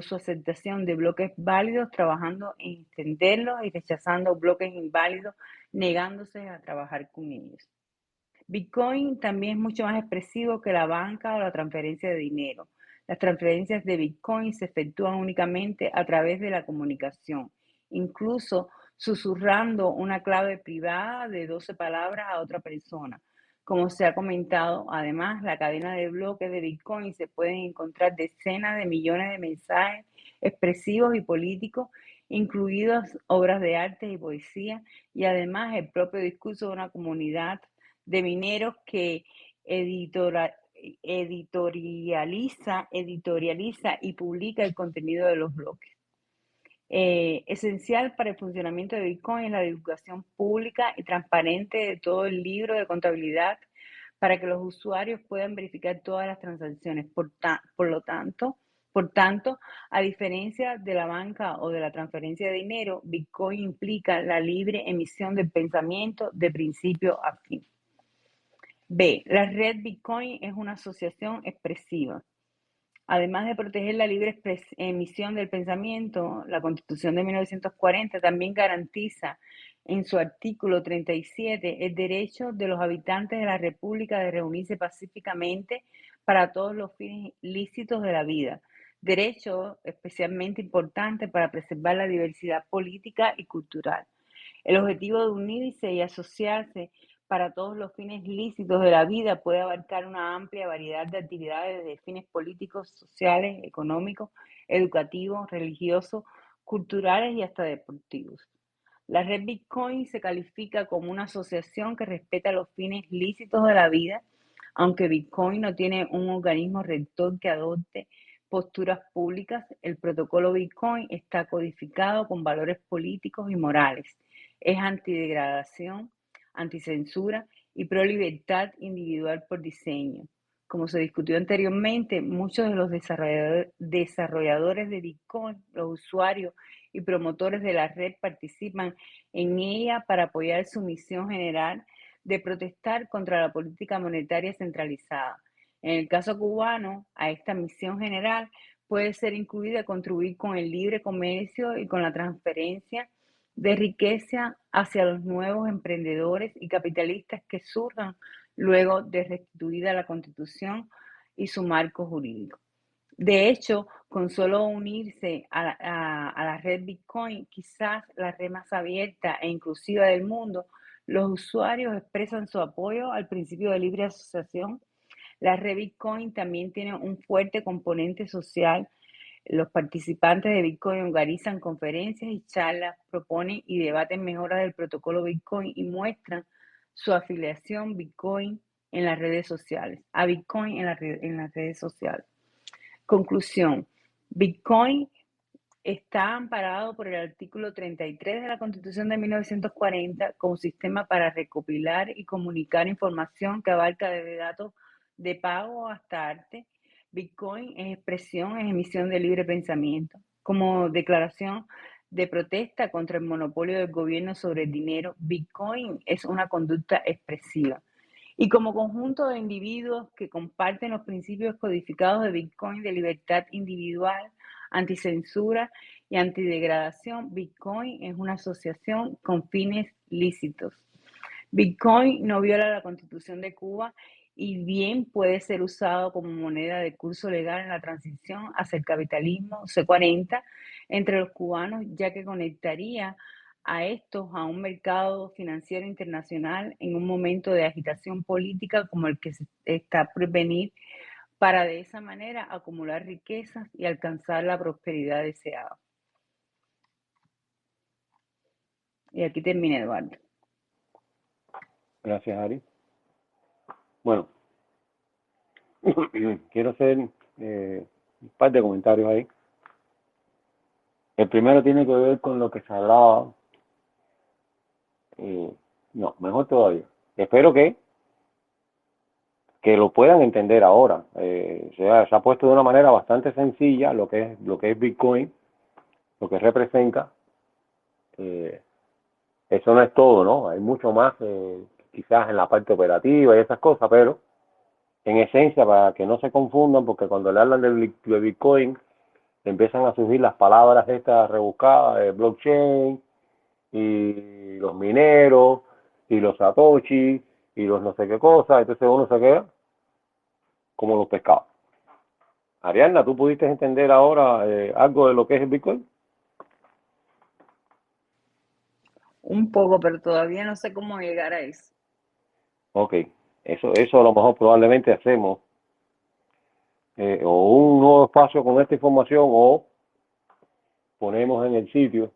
su aceptación de bloques válidos, trabajando en extenderlos y rechazando bloques inválidos, negándose a trabajar con ellos. Bitcoin también es mucho más expresivo que la banca o la transferencia de dinero. Las transferencias de Bitcoin se efectúan únicamente a través de la comunicación, incluso susurrando una clave privada de 12 palabras a otra persona. Como se ha comentado, además, la cadena de bloques de Bitcoin se pueden encontrar decenas de millones de mensajes expresivos y políticos, incluidas obras de arte y poesía, y además el propio discurso de una comunidad de mineros que editorializa y publica el contenido de los bloques. Esencial para el funcionamiento de Bitcoin es la divulgación pública y transparente de todo el libro de contabilidad para que los usuarios puedan verificar todas las transacciones. Por tanto, a diferencia de la banca o de la transferencia de dinero, Bitcoin implica la libre emisión del pensamiento de principio a fin. B. La red Bitcoin es una asociación expresiva. Además de proteger la libre emisión del pensamiento, la Constitución de 1940 también garantiza en su artículo 37 el derecho de los habitantes de la República de reunirse pacíficamente para todos los fines lícitos de la vida, derecho especialmente importante para preservar la diversidad política y cultural. El objetivo de unirse y asociarse para todos los fines lícitos de la vida puede abarcar una amplia variedad de actividades de fines políticos, sociales, económicos, educativos, religiosos, culturales y hasta deportivos. La red Bitcoin se califica como una asociación que respeta los fines lícitos de la vida, aunque Bitcoin no tiene un organismo rector que adopte posturas públicas. El protocolo Bitcoin está codificado con valores políticos y morales. Es antidegradación, anticensura y pro libertad individual por diseño. Como se discutió anteriormente, muchos de los desarrolladores de Bitcoin, los usuarios y promotores de la red participan en ella para apoyar su misión general de protestar contra la política monetaria centralizada. En el caso cubano, a esta misión general puede ser incluida contribuir con el libre comercio y con la transferencia de riqueza hacia los nuevos emprendedores y capitalistas que surjan luego de restituida la Constitución y su marco jurídico. De hecho, con solo unirse a la red Bitcoin, quizás la red más abierta e inclusiva del mundo, los usuarios expresan su apoyo al principio de libre asociación. La red Bitcoin también tiene un fuerte componente social. Los participantes de Bitcoin organizan conferencias y charlas, proponen y debaten mejoras del protocolo Bitcoin y muestran su afiliación Bitcoin en las redes sociales, a Bitcoin en las redes sociales. Conclusión. Bitcoin está amparado por el artículo 33 de la Constitución de 1940 como sistema para recopilar y comunicar información que abarca desde datos de pago hasta arte. Bitcoin es expresión, es emisión de libre pensamiento. Como declaración de protesta contra el monopolio del gobierno sobre el dinero, Bitcoin es una conducta expresiva. Y como conjunto de individuos que comparten los principios codificados de Bitcoin de libertad individual, anticensura y antidegradación, Bitcoin es una asociación con fines lícitos. Bitcoin no viola la Constitución de Cuba y bien puede ser usado como moneda de curso legal en la transición hacia el capitalismo C40 entre los cubanos, ya que conectaría a estos a un mercado financiero internacional en un momento de agitación política como el que se está por venir, para de esa manera acumular riquezas y alcanzar la prosperidad deseada. Y aquí termina, Eduardo. Gracias, Ari. Bueno, quiero hacer un par de comentarios ahí. El primero tiene que ver con lo que se hablaba. No, mejor todavía. Espero que que lo puedan entender ahora. Se ha puesto de una manera bastante sencilla lo que es Bitcoin, lo que representa. Eso no es todo, ¿no? Hay mucho más, quizás en la parte operativa y esas cosas, pero en esencia, para que no se confundan, porque cuando le hablan de Bitcoin, empiezan a surgir las palabras estas rebuscadas, blockchain, y los mineros, y los satoshi, y los no sé qué cosas, entonces uno se queda como los pescados. Ariadna, ¿tú pudiste entender ahora algo de lo que es el Bitcoin? Un poco, pero todavía no sé cómo llegar a eso. Ok, eso a lo mejor probablemente hacemos o un nuevo espacio con esta información o ponemos en el sitio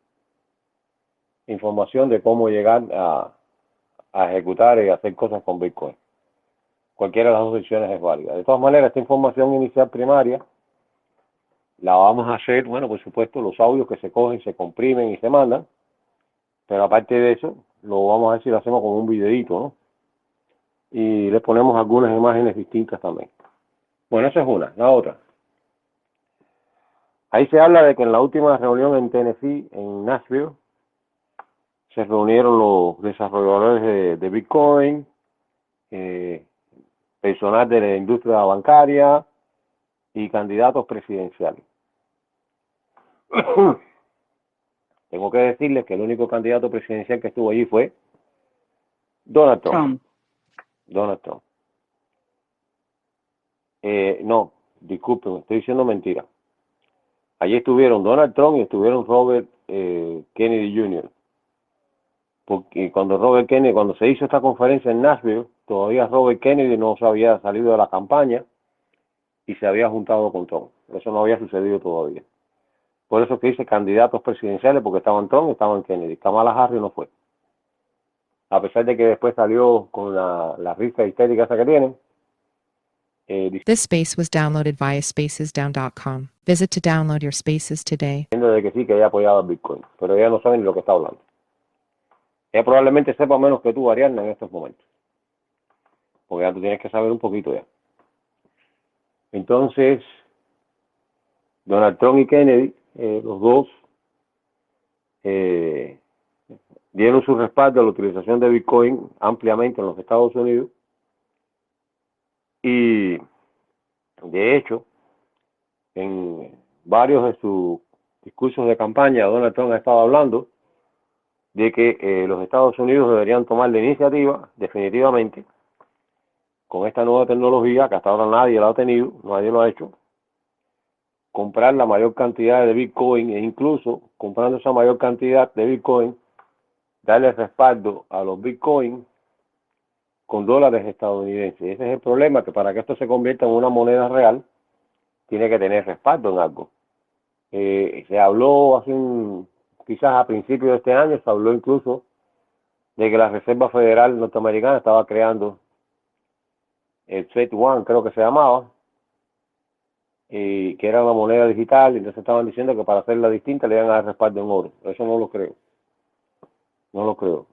información de cómo llegar a ejecutar y hacer cosas con Bitcoin. Cualquiera de las dos opciones es válida. De todas maneras, esta información inicial primaria la vamos a hacer, bueno, por supuesto, los audios que se cogen, se comprimen y se mandan, pero aparte de eso, lo vamos a ver si lo hacemos con un videito, ¿no? Y le ponemos algunas imágenes distintas también. Bueno, esa es una. La otra. Ahí se habla de que en la última reunión en Tennessee, en Nashville, se reunieron los desarrolladores de Bitcoin, personal de la industria bancaria y candidatos presidenciales. Tengo que decirles que el único candidato presidencial que estuvo allí fue Donald Trump. Donald Trump. No, disculpen, estoy diciendo mentira. Allí estuvieron Donald Trump y estuvieron Robert Kennedy Jr. Porque cuando se hizo esta conferencia en Nashville, todavía Robert Kennedy no se había salido de la campaña y se había juntado con Trump. Eso no había sucedido todavía. Por eso que dice candidatos presidenciales, porque estaban Trump y estaban Kennedy. Kamala Harris no fue. A pesar de que después salió con la risa histérica esa que tienen. This space was downloaded via spacesdown.com. Visit to download your spaces today. Diciendo de que sí, que ella apoyaba el Bitcoin, pero ella no sabe ni lo que está hablando. Ella probablemente sepa menos que tú, Ariadna, en estos momentos. Porque ya tú tienes que saber un poquito ya. Entonces, Donald Trump y Kennedy, los dos, dieron su respaldo a la utilización de Bitcoin ampliamente en los Estados Unidos. Y, de hecho, en varios de sus discursos de campaña, Donald Trump ha estado hablando de que los Estados Unidos deberían tomar la iniciativa, definitivamente, con esta nueva tecnología que hasta ahora nadie la ha tenido, nadie lo ha hecho, comprar la mayor cantidad de Bitcoin e incluso comprando esa mayor cantidad de Bitcoin, darle respaldo a los Bitcoin con dólares estadounidenses. Ese es el problema, que para que esto se convierta en una moneda real, tiene que tener respaldo en algo. Se habló quizás a principios de este año, se habló incluso de que la Reserva Federal norteamericana estaba creando el Fed One, creo que se llamaba, que era una moneda digital, y entonces estaban diciendo que para hacerla distinta le iban a dar respaldo en oro. Eso no lo creo. No lo creo.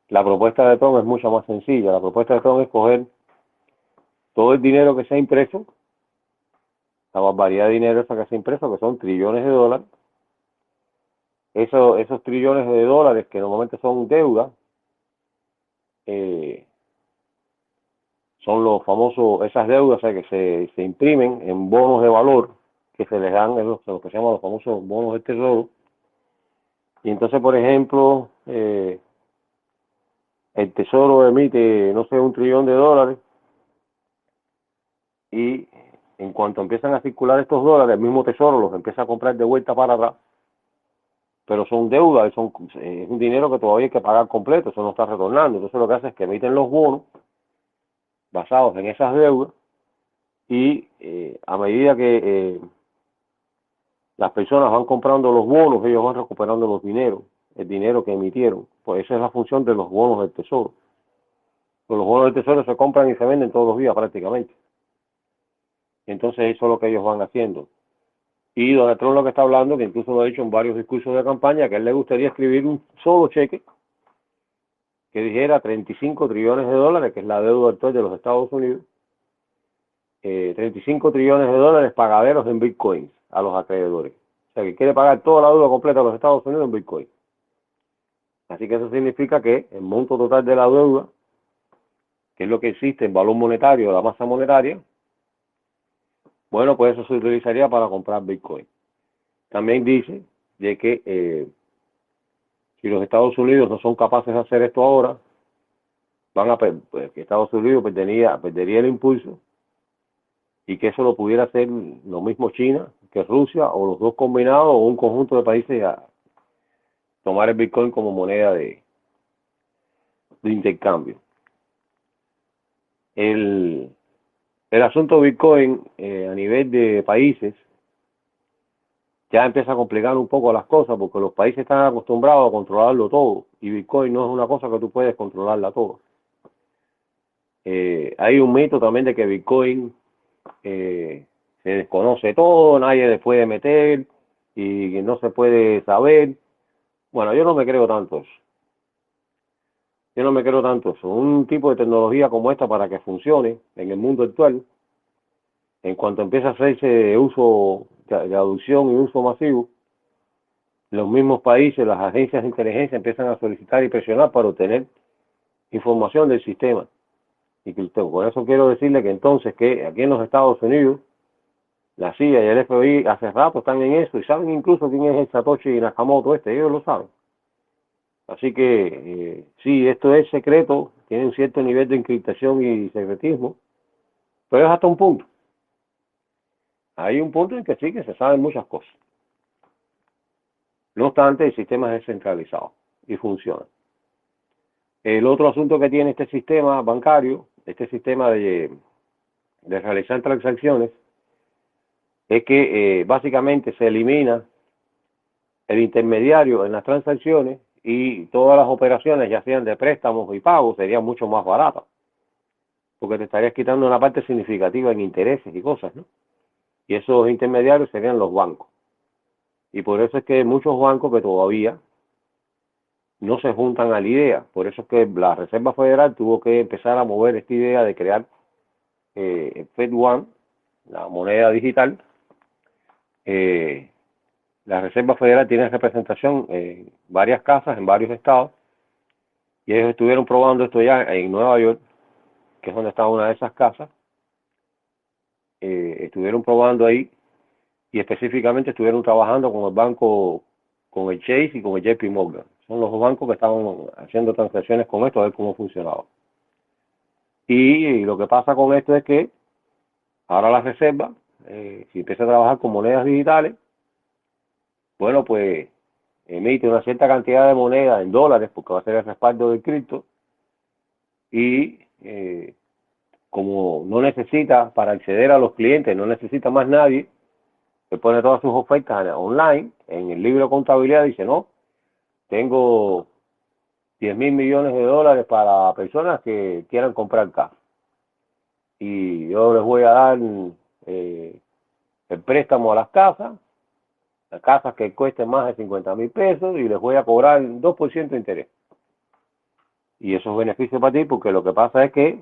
La propuesta de Trump es mucho más sencilla. La propuesta de Trump es coger todo el dinero que se ha impreso, la barbaridad de dinero esa que se ha impreso, que son trillones de dólares. Esos trillones de dólares que normalmente son deuda, son los famosos, esas deudas, o sea, que se imprimen en bonos de valor que se les dan, lo que se llaman los famosos bonos del tesoro. Y entonces, por ejemplo, el tesoro emite, no sé, $1 trillón, y en cuanto empiezan a circular estos dólares, el mismo tesoro los empieza a comprar de vuelta para atrás, pero son deudas, es un dinero que todavía hay que pagar completo, eso no está retornando. Entonces lo que hace es que emiten los bonos basados en esas deudas, y a medida que las personas van comprando los bonos, ellos van recuperando el dinero que emitieron. Pues esa es la función de los bonos del tesoro. Pues los bonos del tesoro se compran y se venden todos los días prácticamente. Entonces eso es lo que ellos van haciendo. Y Donald Trump lo que está hablando, que incluso lo ha dicho en varios discursos de campaña, que a él le gustaría escribir un solo cheque, que dijera 35 trillones de dólares, que es la deuda actual de los Estados Unidos, 35 trillones de dólares pagaderos en bitcoins a los acreedores. O sea, que quiere pagar toda la deuda completa de los Estados Unidos en bitcoin. Así que eso significa que el monto total de la deuda, que es lo que existe en valor monetario, la masa monetaria, bueno, pues eso se utilizaría para comprar bitcoin. También dice de que si los Estados Unidos no son capaces de hacer esto ahora, pues, que Estados Unidos perdería el impulso, y que eso lo pudiera hacer lo mismo China que Rusia, o los dos combinados, o un conjunto de países a tomar el bitcoin como moneda de intercambio. El asunto bitcoin a nivel de países ya empieza a complicar un poco las cosas, porque los países están acostumbrados a controlarlo todo, y bitcoin no es una cosa que tú puedes controlarla todo. Hay un mito también de que bitcoin se desconoce todo, nadie le puede meter y que no se puede saber. Bueno, yo no me creo tanto eso. Yo no me creo tanto eso. Un tipo de tecnología como esta, para que funcione en el mundo actual, en cuanto empieza a hacerse uso de adopción y uso masivo, los mismos países, las agencias de inteligencia empiezan a solicitar y presionar para obtener información del sistema. Y que por eso quiero decirle que entonces que aquí en los Estados Unidos, la CIA y el FBI hace rato están en eso, y saben incluso quién es el Satoshi Nakamoto ellos lo saben. Así que sí, esto es secreto, tiene un cierto nivel de encriptación y secretismo, pero es hasta un punto. Hay un punto en que sí que se saben muchas cosas. No obstante, el sistema es descentralizado y funciona. El otro asunto que tiene este sistema bancario, este sistema de realizar transacciones, es que básicamente se elimina el intermediario en las transacciones, y todas las operaciones, ya sean de préstamos y pagos, serían mucho más baratas, porque te estarías quitando una parte significativa en intereses y cosas, ¿no? Y esos intermediarios serían los bancos. Y por eso es que muchos bancos que todavía no se juntan a la idea. Por eso es que la Reserva Federal tuvo que empezar a mover esta idea de crear el Fed One, la moneda digital. La Reserva Federal tiene representación en varias casas, en varios estados, y ellos estuvieron probando esto ya en Nueva York, que es donde está una de esas casas. Estuvieron probando ahí, y específicamente estuvieron trabajando con el banco, con el Chase y con el JP Morgan. Son los bancos que estaban haciendo transacciones con esto, a ver cómo funcionaba. Y lo que pasa con esto es que ahora la Reserva, si empieza a trabajar con monedas digitales, bueno, pues emite una cierta cantidad de moneda en dólares, porque va a ser el respaldo del cripto, y como no necesita, para acceder a los clientes, no necesita más nadie, se pone todas sus ofertas online, en el libro de contabilidad dice, no, tengo 10.000 millones de dólares para personas que quieran comprar casa, y yo les voy a dar el préstamo a las casas que cuesten más de 50.000 pesos, y les voy a cobrar 2% de interés. Y eso es beneficio para ti, porque lo que pasa es que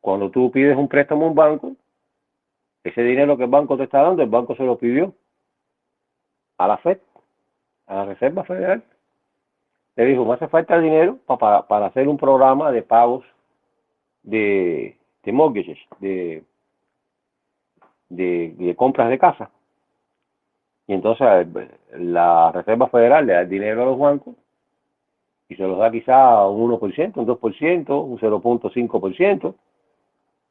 cuando tú pides un préstamo a un banco, ese dinero que el banco te está dando, el banco se lo pidió a la FED, a la Reserva Federal. Le dijo, me hace falta el dinero para hacer un programa de pagos de mortgages, de compras de casa. Y entonces la Reserva Federal le da el dinero a los bancos, y se los da quizá un 1%, un 2%, un 0.5%,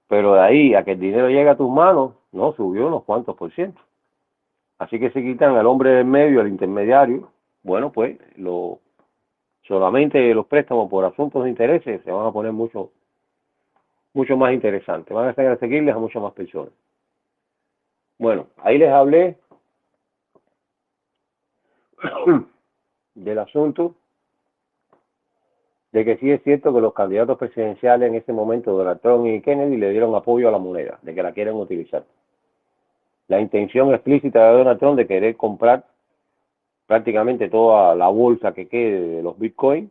pero de ahí a que el dinero llegue a tus manos, no, subió unos cuantos por ciento. Así que se quitan al hombre del medio, al intermediario. Bueno, pues solamente los préstamos por asuntos de intereses se van a poner mucho más interesantes, van a ser asequibles a muchas más personas. Bueno, ahí les hablé del asunto de que sí es cierto que los candidatos presidenciales en ese momento, Donald Trump y Kennedy, le dieron apoyo a la moneda, de que la quieren utilizar. La intención explícita de Donald Trump de querer comprar prácticamente toda la bolsa que quede de los bitcoins,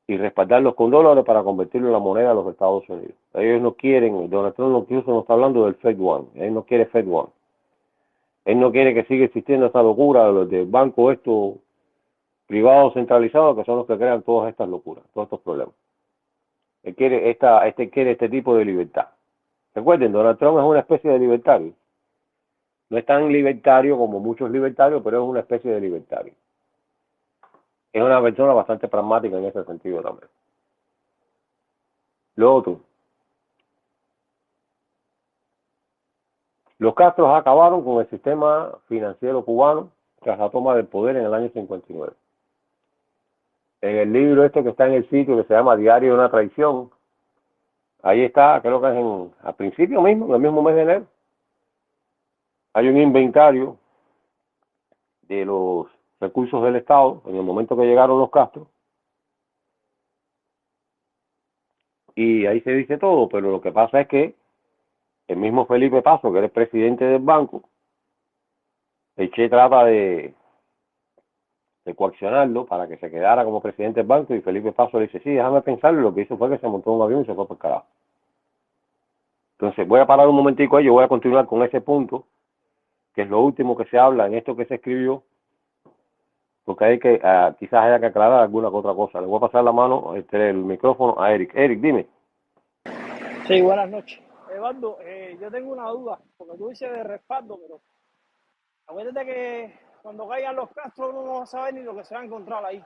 y respaldarlos con dólares para convertirlo en la moneda de los Estados Unidos. Ellos no quieren, Donald Trump incluso no está hablando del Fed One, él no quiere Fed One. Él no quiere que siga existiendo esta locura de los del banco estos privados centralizados, que son los que crean todas estas locuras, todos estos problemas. Él quiere este tipo de libertad. Recuerden, Donald Trump es una especie de libertario. No es tan libertario como muchos libertarios, pero es una especie de libertario. Es una persona bastante pragmática en ese sentido también. Lo otro, los Castros acabaron con el sistema financiero cubano tras la toma del poder en el año 59. En el libro este que está en el sitio, que se llama Diario de una traición, ahí está, creo que es al principio mismo, en el mismo mes de enero, hay un inventario de los recursos del Estado en el momento que llegaron los Castro, y ahí se dice todo, pero lo que pasa es que el mismo Felipe Paso, que era el presidente del banco, el Che trata de coaccionarlo para que se quedara como presidente del banco, y Felipe Paso le dice, sí, déjame pensarlo, y lo que hizo fue que se montó en un avión y se fue por el carajo. Entonces voy a parar un momentico ahí, yo voy a continuar con ese punto, que es lo último que se habla en esto que se escribió, porque hay que quizás haya que aclarar alguna que otra cosa. Le voy a pasar la mano, el micrófono a Eric. Eric, dime. Sí, buenas noches. Eduardo, yo tengo una duda, porque tú dices de respaldo, pero acuérdate que cuando caigan los Castro uno no va a saber ni lo que se va a encontrar ahí.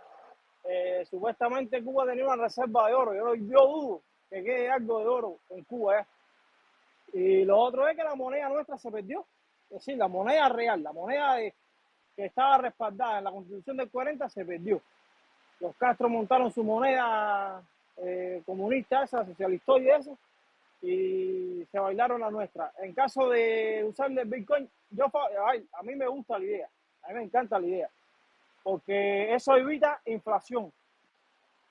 Supuestamente Cuba tenía una reserva de oro, yo dudo que quede algo de oro en Cuba. Y lo otro es que la moneda nuestra se perdió, es decir, la moneda real, que estaba respaldada en la Constitución del 40 se perdió. Los Castro montaron su moneda comunista, esa, socialista y eso, y se bailaron la nuestra. En caso de usar el Bitcoin, a mí me gusta la idea, a mí me encanta la idea, porque eso evita inflación,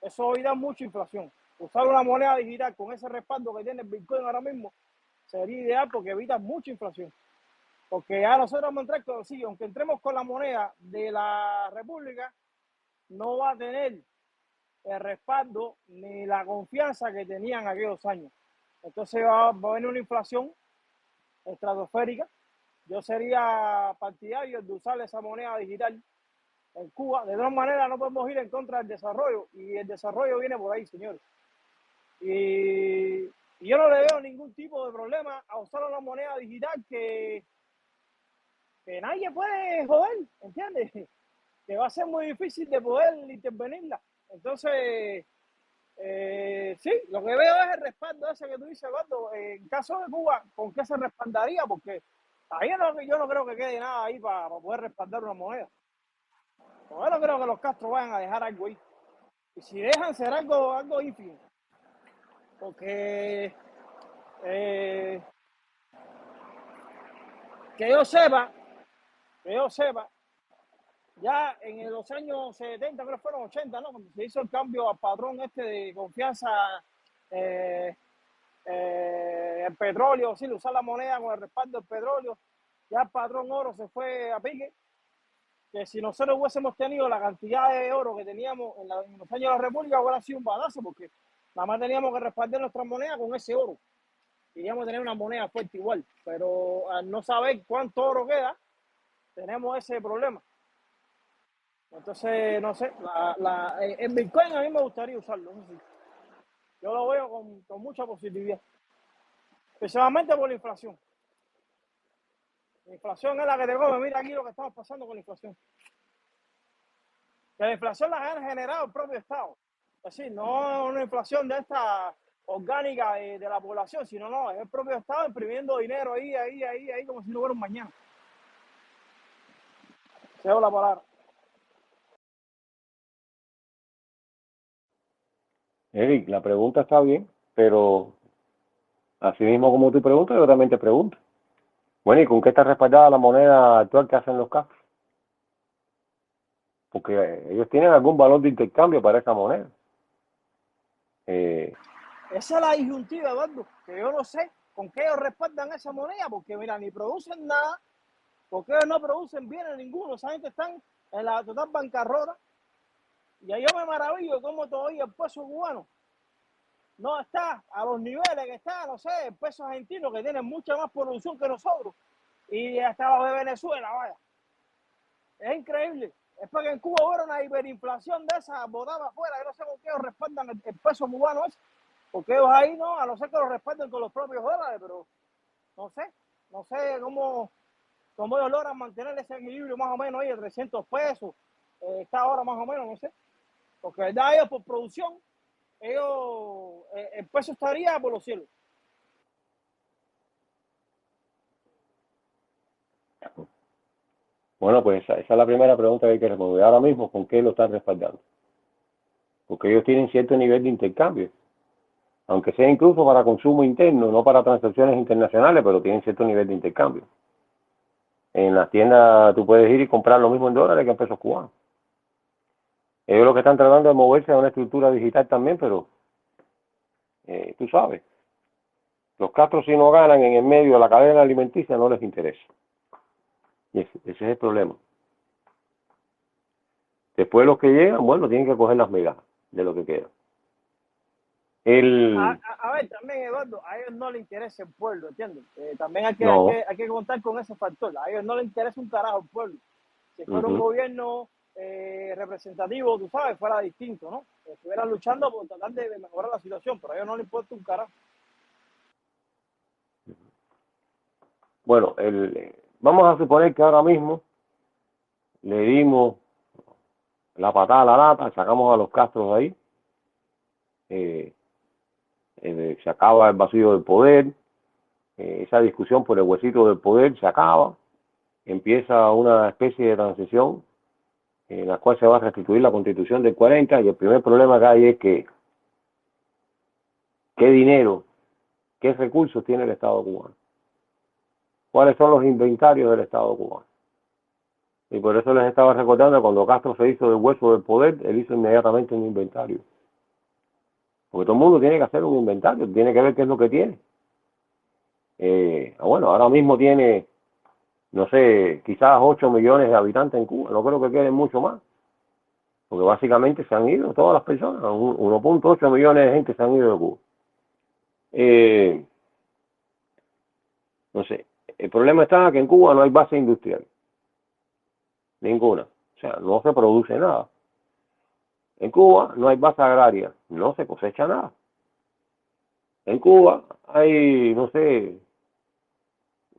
eso evita mucha inflación. Usar una moneda digital con ese respaldo que tiene el Bitcoin ahora mismo sería ideal porque evita mucha inflación. Porque ya nosotros vamos a entrar con, sí, aunque entremos con la moneda de la República, no va a tener el respaldo ni la confianza que tenían aquellos años. Entonces va a venir una inflación estratosférica. Yo sería partidario de usar esa moneda digital en Cuba. De todas maneras, no podemos ir en contra del desarrollo, y el desarrollo viene por ahí, señores. Y yo no le veo ningún tipo de problema a usar una moneda digital que nadie puede joder, ¿entiendes? Que va a ser muy difícil de poder intervenirla. Entonces, sí, lo que veo es el respaldo ese que tú dices, Eduardo. En caso de Cuba, ¿con qué se respaldaría? Porque ahí yo no creo que quede nada ahí para poder respaldar una moneda. Yo no creo que los Castro vayan a dejar algo ahí. Y si dejan, será algo ínfimo. Porque que yo sepa, ya en los años 70, creo que fueron 80, ¿no? Cuando se hizo el cambio al patrón este de confianza, el petróleo, sí, usar la moneda con el respaldo del petróleo, ya el patrón oro se fue a pique, que si nosotros hubiésemos tenido la cantidad de oro que teníamos en los años de la República, hubiera sido un balazo, porque nada más teníamos que respaldar nuestra moneda con ese oro. Queríamos tener una moneda fuerte igual, pero al no saber cuánto oro queda, tenemos ese problema. Entonces, no sé, el Bitcoin a mí me gustaría usarlo. ¿No? Yo lo veo con mucha positividad, especialmente por la inflación. La inflación es la que te come. Mira aquí lo que estamos pasando con la inflación. Que la inflación la ha generado el propio Estado. Es decir, no una inflación de esta orgánica de la población, sino no, es el propio Estado imprimiendo dinero ahí, como si no fuera un mañana. Se da la palabra. Eric, la pregunta está bien, pero así mismo como tú preguntas, yo también te pregunto. Bueno, ¿y con qué está respaldada la moneda actual que hacen los Castro? Porque ellos tienen algún valor de intercambio para esa moneda. Esa es la disyuntiva, Eduardo, que yo no sé con qué ellos respaldan esa moneda, porque mira, ni producen nada, porque ellos no producen bienes ninguno. Esa gente están en la total bancarrota. Y ahí yo me maravillo de cómo todavía el peso cubano no está a los niveles que está, no sé, el peso argentino, que tiene mucha más producción que nosotros, y hasta los de Venezuela, vaya. Es increíble. Es porque en Cuba hubo una hiperinflación de esa botada afuera, que no sé con qué ellos respaldan el peso cubano ese, porque ellos ahí no, a no ser que lo respalden con los propios dólares, pero no sé cómo ellos logran mantener ese equilibrio más o menos ahí de 300 pesos, está ahora más o menos, no sé, porque verdad ellos por producción, el peso estaría por los cielos. Bueno, pues esa es la primera pregunta que hay que responder. Ahora mismo, ¿con qué lo están respaldando? Porque ellos tienen cierto nivel de intercambio, aunque sea incluso para consumo interno, no para transacciones internacionales, pero tienen cierto nivel de intercambio. En las tiendas tú puedes ir y comprar lo mismo en dólares que en pesos cubanos. Ellos lo que están tratando de moverse a una estructura digital también, pero tú sabes, los Castros si no ganan en el medio de la cadena alimenticia no les interesa. Y ese es el problema. Después los que llegan, bueno, tienen que coger las migajas de lo que queda. A ver, también, Eduardo, a ellos no les interesa el pueblo, ¿entiendes? También hay que contar con ese factor. A ellos no les interesa un carajo el pueblo. Si fuera un gobierno representativo, tú sabes, fuera distinto, ¿no? Estuvieran luchando por tratar de mejorar la situación, pero a ellos no les importa un carajo. Bueno, vamos a suponer que ahora mismo le dimos la patada a la lata, sacamos a los Castros de ahí, se acaba el vacío del poder, esa discusión por el huesito del poder se acaba, empieza una especie de transición en la cual se va a restituir la Constitución del 40, y el primer problema que hay es que qué dinero, qué recursos tiene el Estado cubano, cuáles son los inventarios del Estado cubano. Y por eso les estaba recordando, cuando Castro se hizo del hueso del poder, él hizo inmediatamente un inventario. Porque todo el mundo tiene que hacer un inventario, tiene que ver qué es lo que tiene. Bueno, ahora mismo tiene, no sé, quizás 8 millones de habitantes en Cuba, no creo que queden mucho más. Porque básicamente se han ido todas las personas, 1.8 millones de gente se han ido de Cuba. No sé, el problema está que en Cuba no hay base industrial. Ninguna. O sea, no se produce nada. En Cuba no hay base agraria, no se cosecha nada. En Cuba hay, no sé,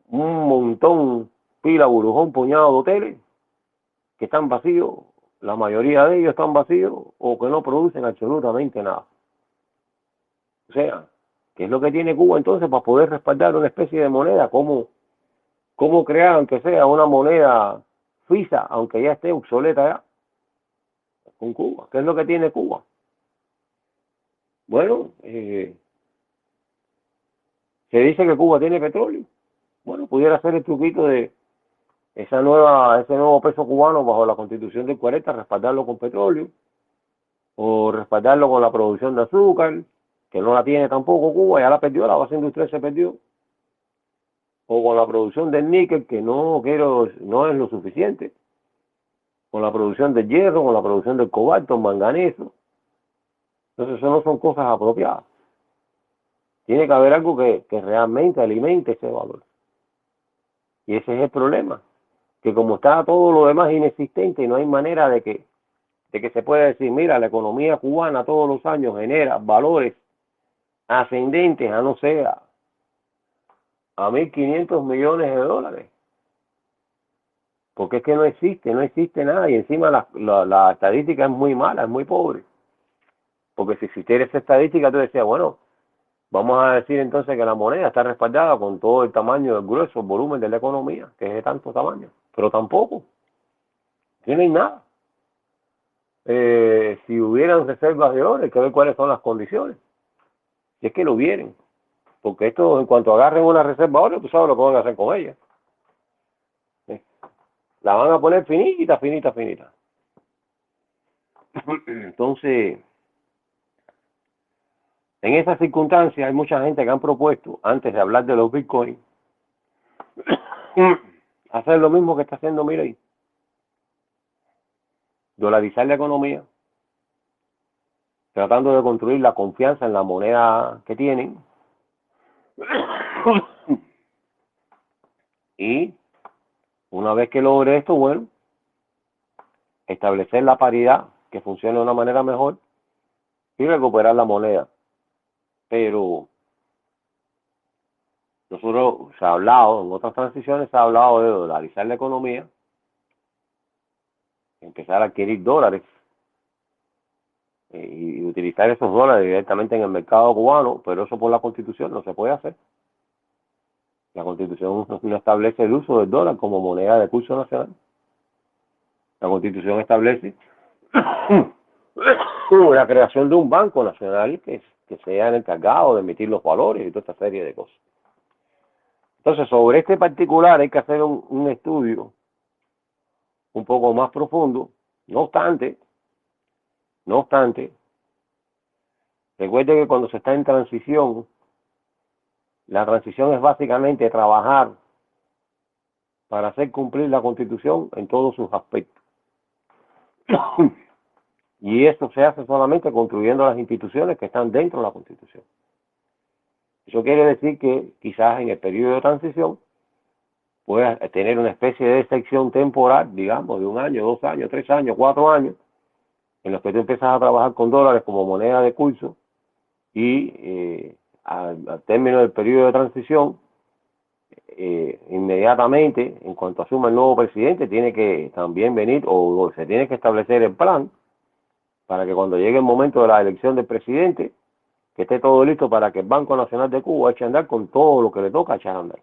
un montón, pila, burujón, puñado de hoteles que están vacíos, la mayoría de ellos están vacíos o que no producen absolutamente nada. O sea, ¿qué es lo que tiene Cuba entonces para poder respaldar una especie de moneda? ¿Cómo crear, aunque sea una moneda fija, aunque ya esté obsoleta ya? Con Cuba. ¿Qué es lo que tiene Cuba? Bueno, se dice que Cuba tiene petróleo. Bueno, pudiera ser el truquito de ese nuevo peso cubano bajo la Constitución del 40, respaldarlo con petróleo, o respaldarlo con la producción de azúcar, que no la tiene tampoco Cuba, ya la perdió, la base industrial se perdió, o con la producción del níquel, que no es lo suficiente, con la producción del hierro, con la producción del cobalto, manganeso. Entonces eso no son cosas apropiadas. Tiene que haber algo que realmente alimente ese valor. Y ese es el problema, que como está todo lo demás inexistente, no hay manera de que se pueda decir, mira, la economía cubana todos los años genera valores ascendentes a, no sé, a 1.500 millones de dólares. Porque es que no existe nada, y encima la estadística es muy mala, es muy pobre. Porque si existiera esa estadística, tú decías, bueno, vamos a decir entonces que la moneda está respaldada con todo el tamaño, el grueso, el volumen de la economía, que es de tanto tamaño. Pero tampoco. No hay nada. Si hubieran reservas de oro, hay que ver cuáles son las condiciones. Si es que lo hubieran. Porque esto, en cuanto agarren una reserva de oro, tú sabes lo que van a hacer con ella. La van a poner finita, finita, finita. Entonces, en esas circunstancias hay mucha gente que han propuesto, antes de hablar de los bitcoins, hacer lo mismo que está haciendo Milei. Dolarizar la economía, tratando de construir la confianza en la moneda que tienen. Y una vez que logre esto, bueno, establecer la paridad que funcione de una manera mejor y recuperar la moneda. Pero nosotros se ha hablado, en otras transiciones se ha hablado de dolarizar la economía, empezar a adquirir dólares y utilizar esos dólares directamente en el mercado cubano, pero eso por la Constitución no se puede hacer. La Constitución no establece el uso del dólar como moneda de curso nacional. La Constitución establece la creación de un banco nacional que sea el encargado de emitir los valores y toda esta serie de cosas. Entonces, sobre este particular hay que hacer un estudio un poco más profundo. No obstante, recuerde que cuando se está en transición, la transición es básicamente trabajar para hacer cumplir la Constitución en todos sus aspectos. Y esto se hace solamente construyendo las instituciones que están dentro de la Constitución. Eso quiere decir que quizás en el periodo de transición puedas tener una especie de sección temporal, digamos, de 1 año, 2 años, 3 años, 4 años, en los que tú empiezas a trabajar con dólares como moneda de curso y al término del periodo de transición, inmediatamente, en cuanto asuma el nuevo presidente, tiene que también venir o se tiene que establecer el plan para que cuando llegue el momento de la elección del presidente, que esté todo listo para que el Banco Nacional de Cuba eche a andar con todo lo que le toca echar a andar.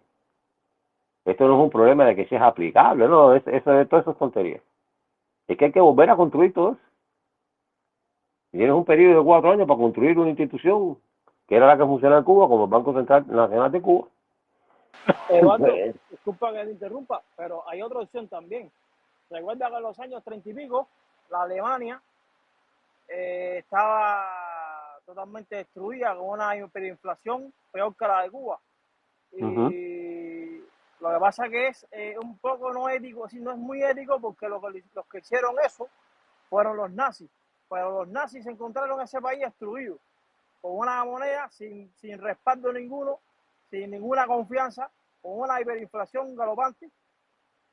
Esto no es un problema de que sea aplicable, no, todo eso es tontería. Es que hay que volver a construir todo eso. Y tienes un periodo de 4 años para construir una institución que era la que funciona en Cuba, como el Banco Central Nacional de Cuba. Eduardo, disculpa que te interrumpa, pero hay otra opción también. Recuerda que en los años 30 y pico, la Alemania estaba totalmente destruida con una hiperinflación peor que la de Cuba. Y lo que pasa que es un poco no ético, no es muy ético porque los que hicieron eso fueron los nazis. Pero los nazis se encontraron ese país destruido, con una moneda sin respaldo ninguno, sin ninguna confianza, con una hiperinflación galopante,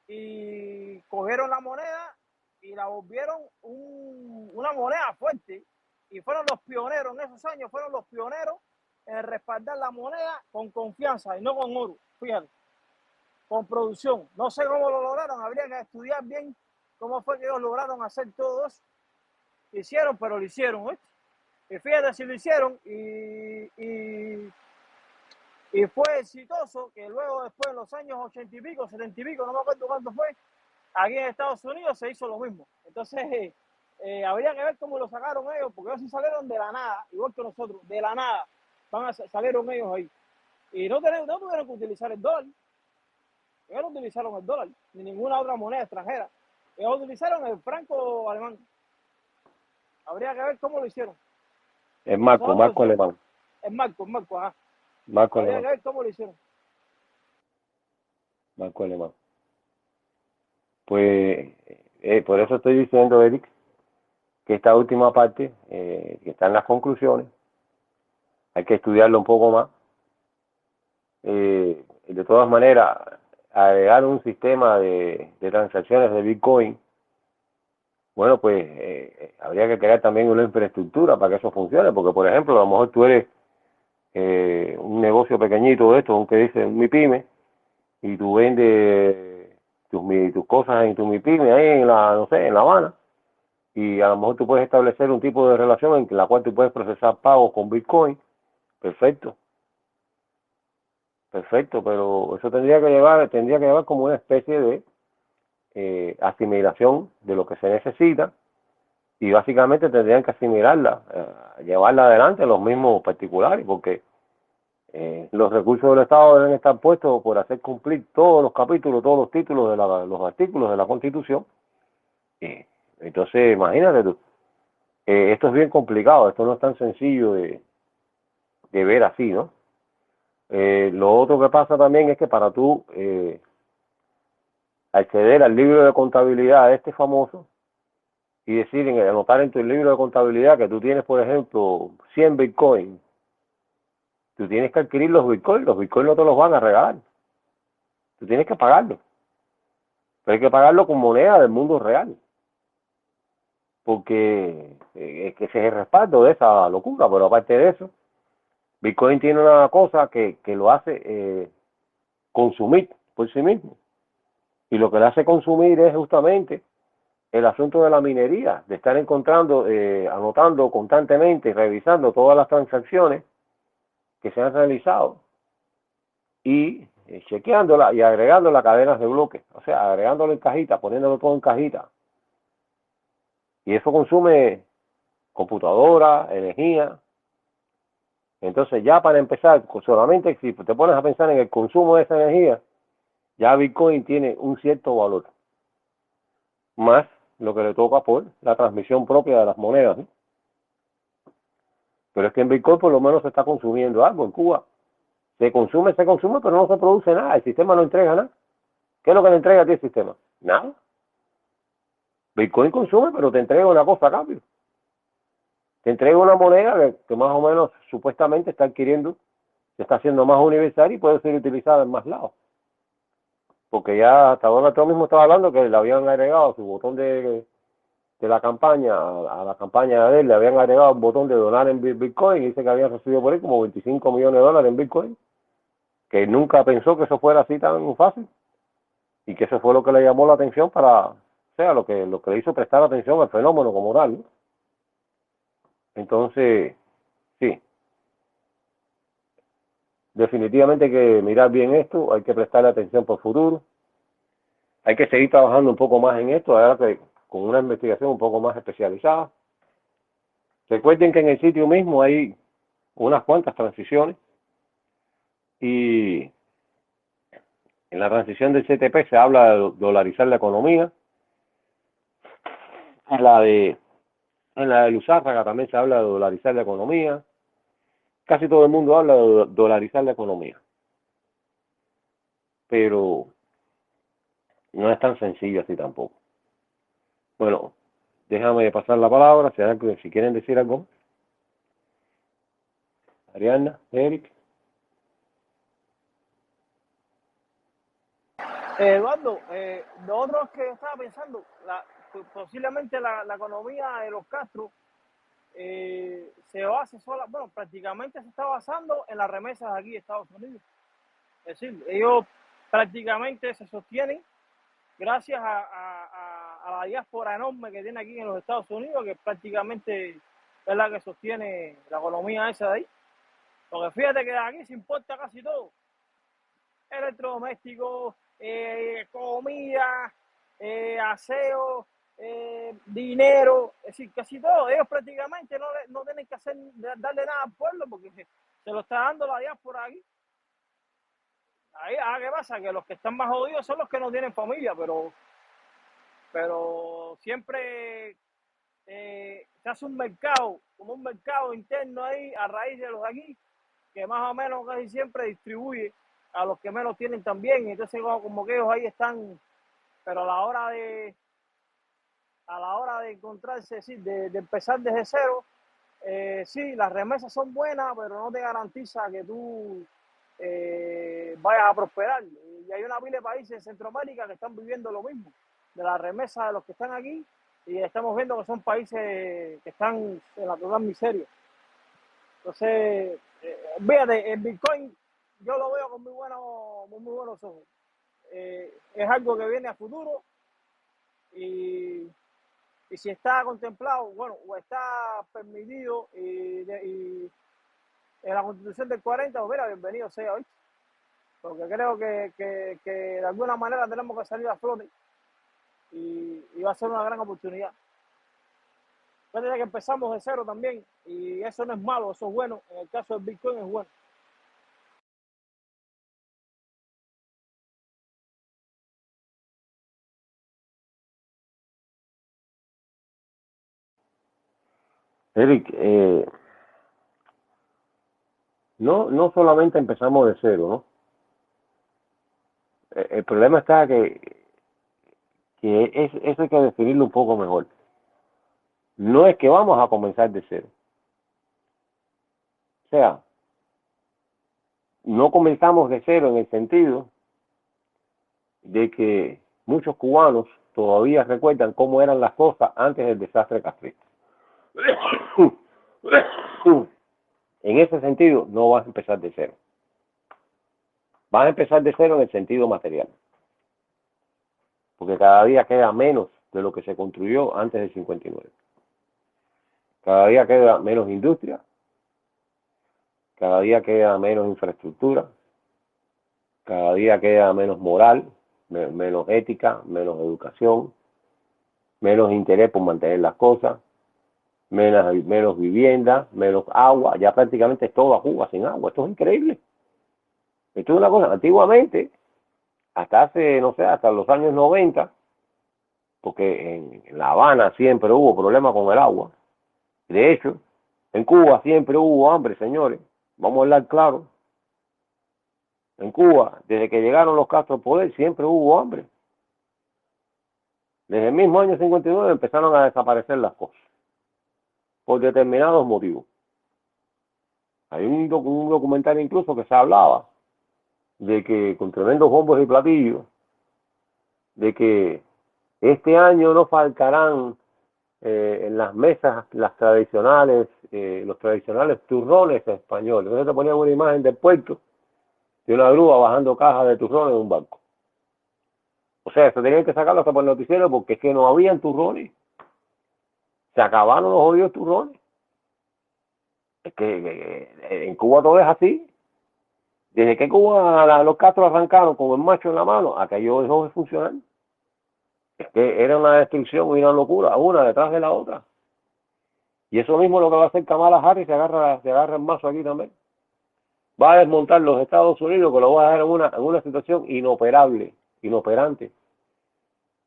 y cogieron la moneda y la volvieron una moneda fuerte, y fueron los pioneros en esos años, fueron los pioneros en respaldar la moneda con confianza y no con oro, fíjate, con producción. No sé cómo lo lograron, habría que estudiar bien cómo fue que ellos lograron hacer todo eso. Hicieron, pero lo hicieron, ¿eh? Y fíjate si lo hicieron y fue exitoso, que luego después en los años 80 y pico, 70 y pico, no me acuerdo cuánto fue, aquí en Estados Unidos se hizo lo mismo. Entonces, habría que ver cómo lo sacaron ellos, porque ellos sí salieron de la nada, igual que nosotros, de la nada, salieron ellos ahí. Y no tuvieron que utilizar el dólar. Ellos no utilizaron el dólar, ni ninguna otra moneda extranjera. Ellos utilizaron el franco alemán. Habría que ver cómo lo hicieron. Es marco alemán. Es marco, ajá. Marco Habría alemán. que ver cómo lo hicieron. Marco alemán. Pues por eso estoy diciendo, Eric, que esta última parte, que está en las conclusiones, hay que estudiarlo un poco más. De todas maneras, agregar un sistema de transacciones de Bitcoin, bueno, pues habría que crear también una infraestructura para que eso funcione, porque por ejemplo, a lo mejor tú eres un negocio pequeñito de esto, aunque dice un MIPYME, y tú vendes tus cosas en tu MIPYME ahí en no sé, en La Habana, y a lo mejor tú puedes establecer un tipo de relación en la cual tú puedes procesar pagos con Bitcoin. Perfecto, pero eso tendría que llevar como una especie de asimilación de lo que se necesita, y básicamente tendrían que asimilarla, llevarla adelante los mismos particulares, porque los recursos del Estado deben estar puestos por hacer cumplir todos los capítulos, todos los títulos de los artículos de la Constitución. Entonces, imagínate tú, esto es bien complicado, esto no es tan sencillo de ver así, ¿no? Lo otro que pasa también es que para tú acceder al libro de contabilidad famoso, y decir, anotar en tu libro de contabilidad que tú tienes, por ejemplo, 100 Bitcoin, tú tienes que adquirir los Bitcoin no te los van a regalar, tú tienes que pagarlos, pero hay que pagarlo con moneda del mundo real, porque es que ese es el respaldo de esa locura. Pero aparte de eso, Bitcoin tiene una cosa que lo hace consumir por sí mismo, y lo que le hace consumir es justamente el asunto de la minería, de estar encontrando, anotando constantemente, revisando todas las transacciones que se han realizado y chequeándola y agregando las cadenas de bloques, o sea, agregándolo en cajita, poniéndolo todo en cajita. Y eso consume computadora, energía. Entonces ya para empezar, solamente si te pones a pensar en el consumo de esa energía, ya Bitcoin tiene un cierto valor, más lo que le toca por la transmisión propia de las monedas, ¿sí? Pero es que en Bitcoin por lo menos se está consumiendo algo en Cuba. Se consume, pero no se produce nada. El sistema no entrega nada. ¿Qué es lo que le entrega a ti el sistema? Nada. Bitcoin consume, pero te entrega una cosa a cambio. Te entrega una moneda que más o menos supuestamente está adquiriendo, se está haciendo más universal y puede ser utilizada en más lados. Porque ya hasta ahora tú mismo estaba hablando que le habían agregado su botón de la campaña, a la campaña de él, le habían agregado un botón de donar en Bitcoin y dice que habían recibido por ahí como 25 millones de dólares en Bitcoin, que nunca pensó que eso fuera así tan fácil y que eso fue lo que le llamó la atención para, o sea, lo que le hizo prestar atención al fenómeno como tal, ¿no? Entonces, sí, definitivamente hay que mirar bien esto, hay que prestarle atención por el futuro, hay que seguir trabajando un poco más en esto, ahora que con una investigación un poco más especializada. Recuerden que en el sitio mismo hay unas cuantas transiciones y en la transición del CTP se habla de dolarizar la economía, en la de Luzárraga también se habla de dolarizar la economía, casi todo el mundo habla de dolarizar la economía, pero no es tan sencillo así tampoco. Bueno, déjame pasar la palabra, si quieren decir algo. Ariana, Eric. Eduardo, lo otro es que estaba pensando, posiblemente la economía de los Castro se basa sola, bueno, prácticamente se está basando en las remesas aquí de Estados Unidos. Es decir, ellos prácticamente se sostienen gracias a la diáspora enorme que tiene aquí en los Estados Unidos, que prácticamente es la que sostiene la economía esa de ahí. Porque fíjate que aquí se importa casi todo. Electrodomésticos, comida, aseo, dinero, es decir, casi todo. Ellos prácticamente no tienen que darle nada al pueblo porque se lo está dando la diáspora aquí. Ahí, ¿qué pasa? Que los que están más jodidos son los que no tienen familia, pero siempre se hace un mercado, como un mercado interno ahí a raíz de los de aquí, que más o menos casi siempre distribuye a los que menos tienen también. Entonces como que ellos ahí están, pero a la hora de encontrarse, sí, de empezar desde cero, sí, las remesas son buenas, pero no te garantiza que tú vayas a prosperar. Y hay una pila de países en Centroamérica que están viviendo lo mismo, de la remesa de los que están aquí, y estamos viendo que son países que están en la total miseria. Entonces, fíjate, el Bitcoin yo lo veo con muy buenos ojos. Es algo que viene a futuro y si está contemplado, bueno, o está permitido y en la Constitución del 40, pues mira, bienvenido sea hoy. Porque creo que de alguna manera tenemos que salir a flote y va a ser una gran oportunidad. Fíjate que empezamos de cero también y eso no es malo, eso es bueno. En el caso del Bitcoin es bueno. Eric, no solamente empezamos de cero, ¿no? El problema está que eso hay que definirlo un poco mejor. no es que vamos a comenzar de cero. O sea, no comenzamos de cero en el sentido de que muchos cubanos todavía recuerdan cómo eran las cosas antes del desastre castrista. En ese sentido, no vas a empezar de cero. Vas a empezar de cero en el sentido material. Porque cada día queda menos de lo que se construyó antes del 59. Cada día queda menos industria, cada día queda menos infraestructura, cada día queda menos moral, menos ética, menos educación, menos interés por mantener las cosas, menos vivienda, menos agua. Ya prácticamente es toda Cuba sin agua. Esto es increíble. Esto es una cosa, antiguamente, hasta hace, no sé, hasta los años 90, porque en La Habana siempre hubo problemas con el agua. De hecho, en Cuba siempre hubo hambre, señores. Vamos a hablar claro. En Cuba, desde que llegaron los Castro al poder, siempre hubo hambre. Desde el mismo año 59 empezaron a desaparecer las cosas, por determinados motivos. Hay un documental incluso que se hablaba de que con tremendos bombos y platillos, de que este año no faltarán en las mesas las tradicionales, los tradicionales turrones españoles. Entonces te ponían una imagen del puerto de una grúa bajando cajas de turrones en un barco. O sea, se tenían que sacarlo hasta por el noticiero porque es que no habían turrones. Se acabaron los jodidos turrones. Es que en Cuba todo es así. Desde que Cuba, los Castro arrancaron con el macho en la mano, aquello dejó de funcionar. Es que era una destrucción y una locura, una detrás de la otra. Y eso mismo es lo que va a hacer Kamala Harris, se agarra el mazo aquí también. Va a desmontar los Estados Unidos, que lo va a dejar en una situación inoperable, inoperante.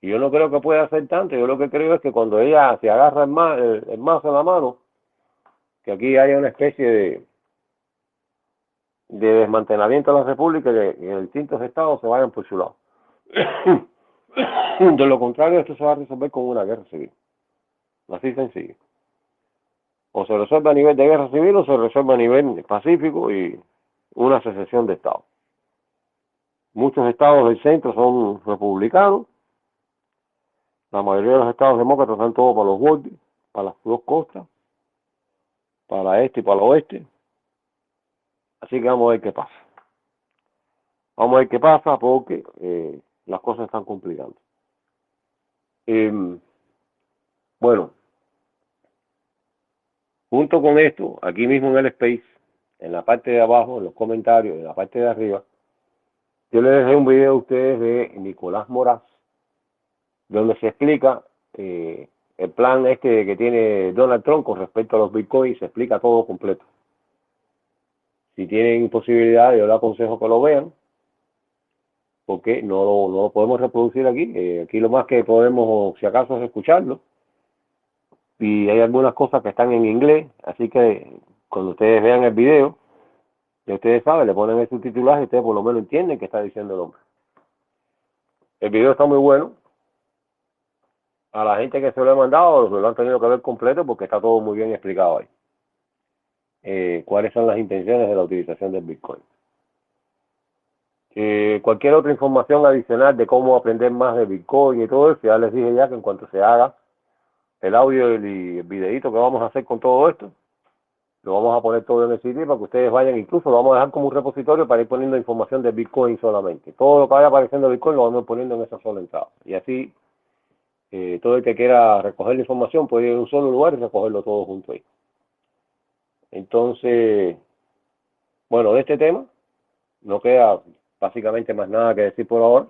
Y yo no creo que pueda hacer tanto. Yo lo que creo es que cuando ella se agarra el mazo en la mano, que aquí haya una especie de desmantelamiento de la República, que en distintos estados se vayan por su lado. De lo contrario, esto se va a resolver con una guerra civil. Así sencillo. O se resuelve a nivel de guerra civil o se resuelve a nivel pacífico y una secesión de estados. Muchos estados del centro son republicanos. La mayoría de los estados demócratas están todos para los bordes, para las dos costas, para la este y para el oeste. Así que vamos a ver qué pasa. Vamos a ver qué pasa porque las cosas están complicando. Bueno, junto con esto, aquí mismo en el Space, en la parte de abajo, en los comentarios, en la parte de arriba, yo les dejé un video a ustedes de Nicolás Moraz, donde se explica el plan que tiene Donald Trump con respecto a los bitcoins, se explica todo completo. Si tienen posibilidad, yo les aconsejo que lo vean, porque no lo podemos reproducir aquí. Aquí lo más que podemos, si acaso, es escucharlo. Y hay algunas cosas que están en inglés, así que cuando ustedes vean el video, ya ustedes saben, le ponen el subtitulaje y ustedes por lo menos entienden qué está diciendo el hombre. El video está muy bueno. A la gente que se lo he mandado, lo han tenido que ver completo porque está todo muy bien explicado ahí. Cuáles son las intenciones de la utilización del Bitcoin. Cualquier otra información adicional de cómo aprender más de Bitcoin y todo eso, ya les dije ya que en cuanto se haga el audio y el videito que vamos a hacer con todo esto, lo vamos a poner todo en el sitio para que ustedes vayan, incluso lo vamos a dejar como un repositorio para ir poniendo información de Bitcoin solamente. Todo lo que vaya apareciendo de Bitcoin lo vamos poniendo en esa sola entrada. Y así, todo el que quiera recoger la información puede ir a un solo lugar y recogerlo todo junto ahí. Entonces, bueno, de este tema no queda básicamente más nada que decir por ahora.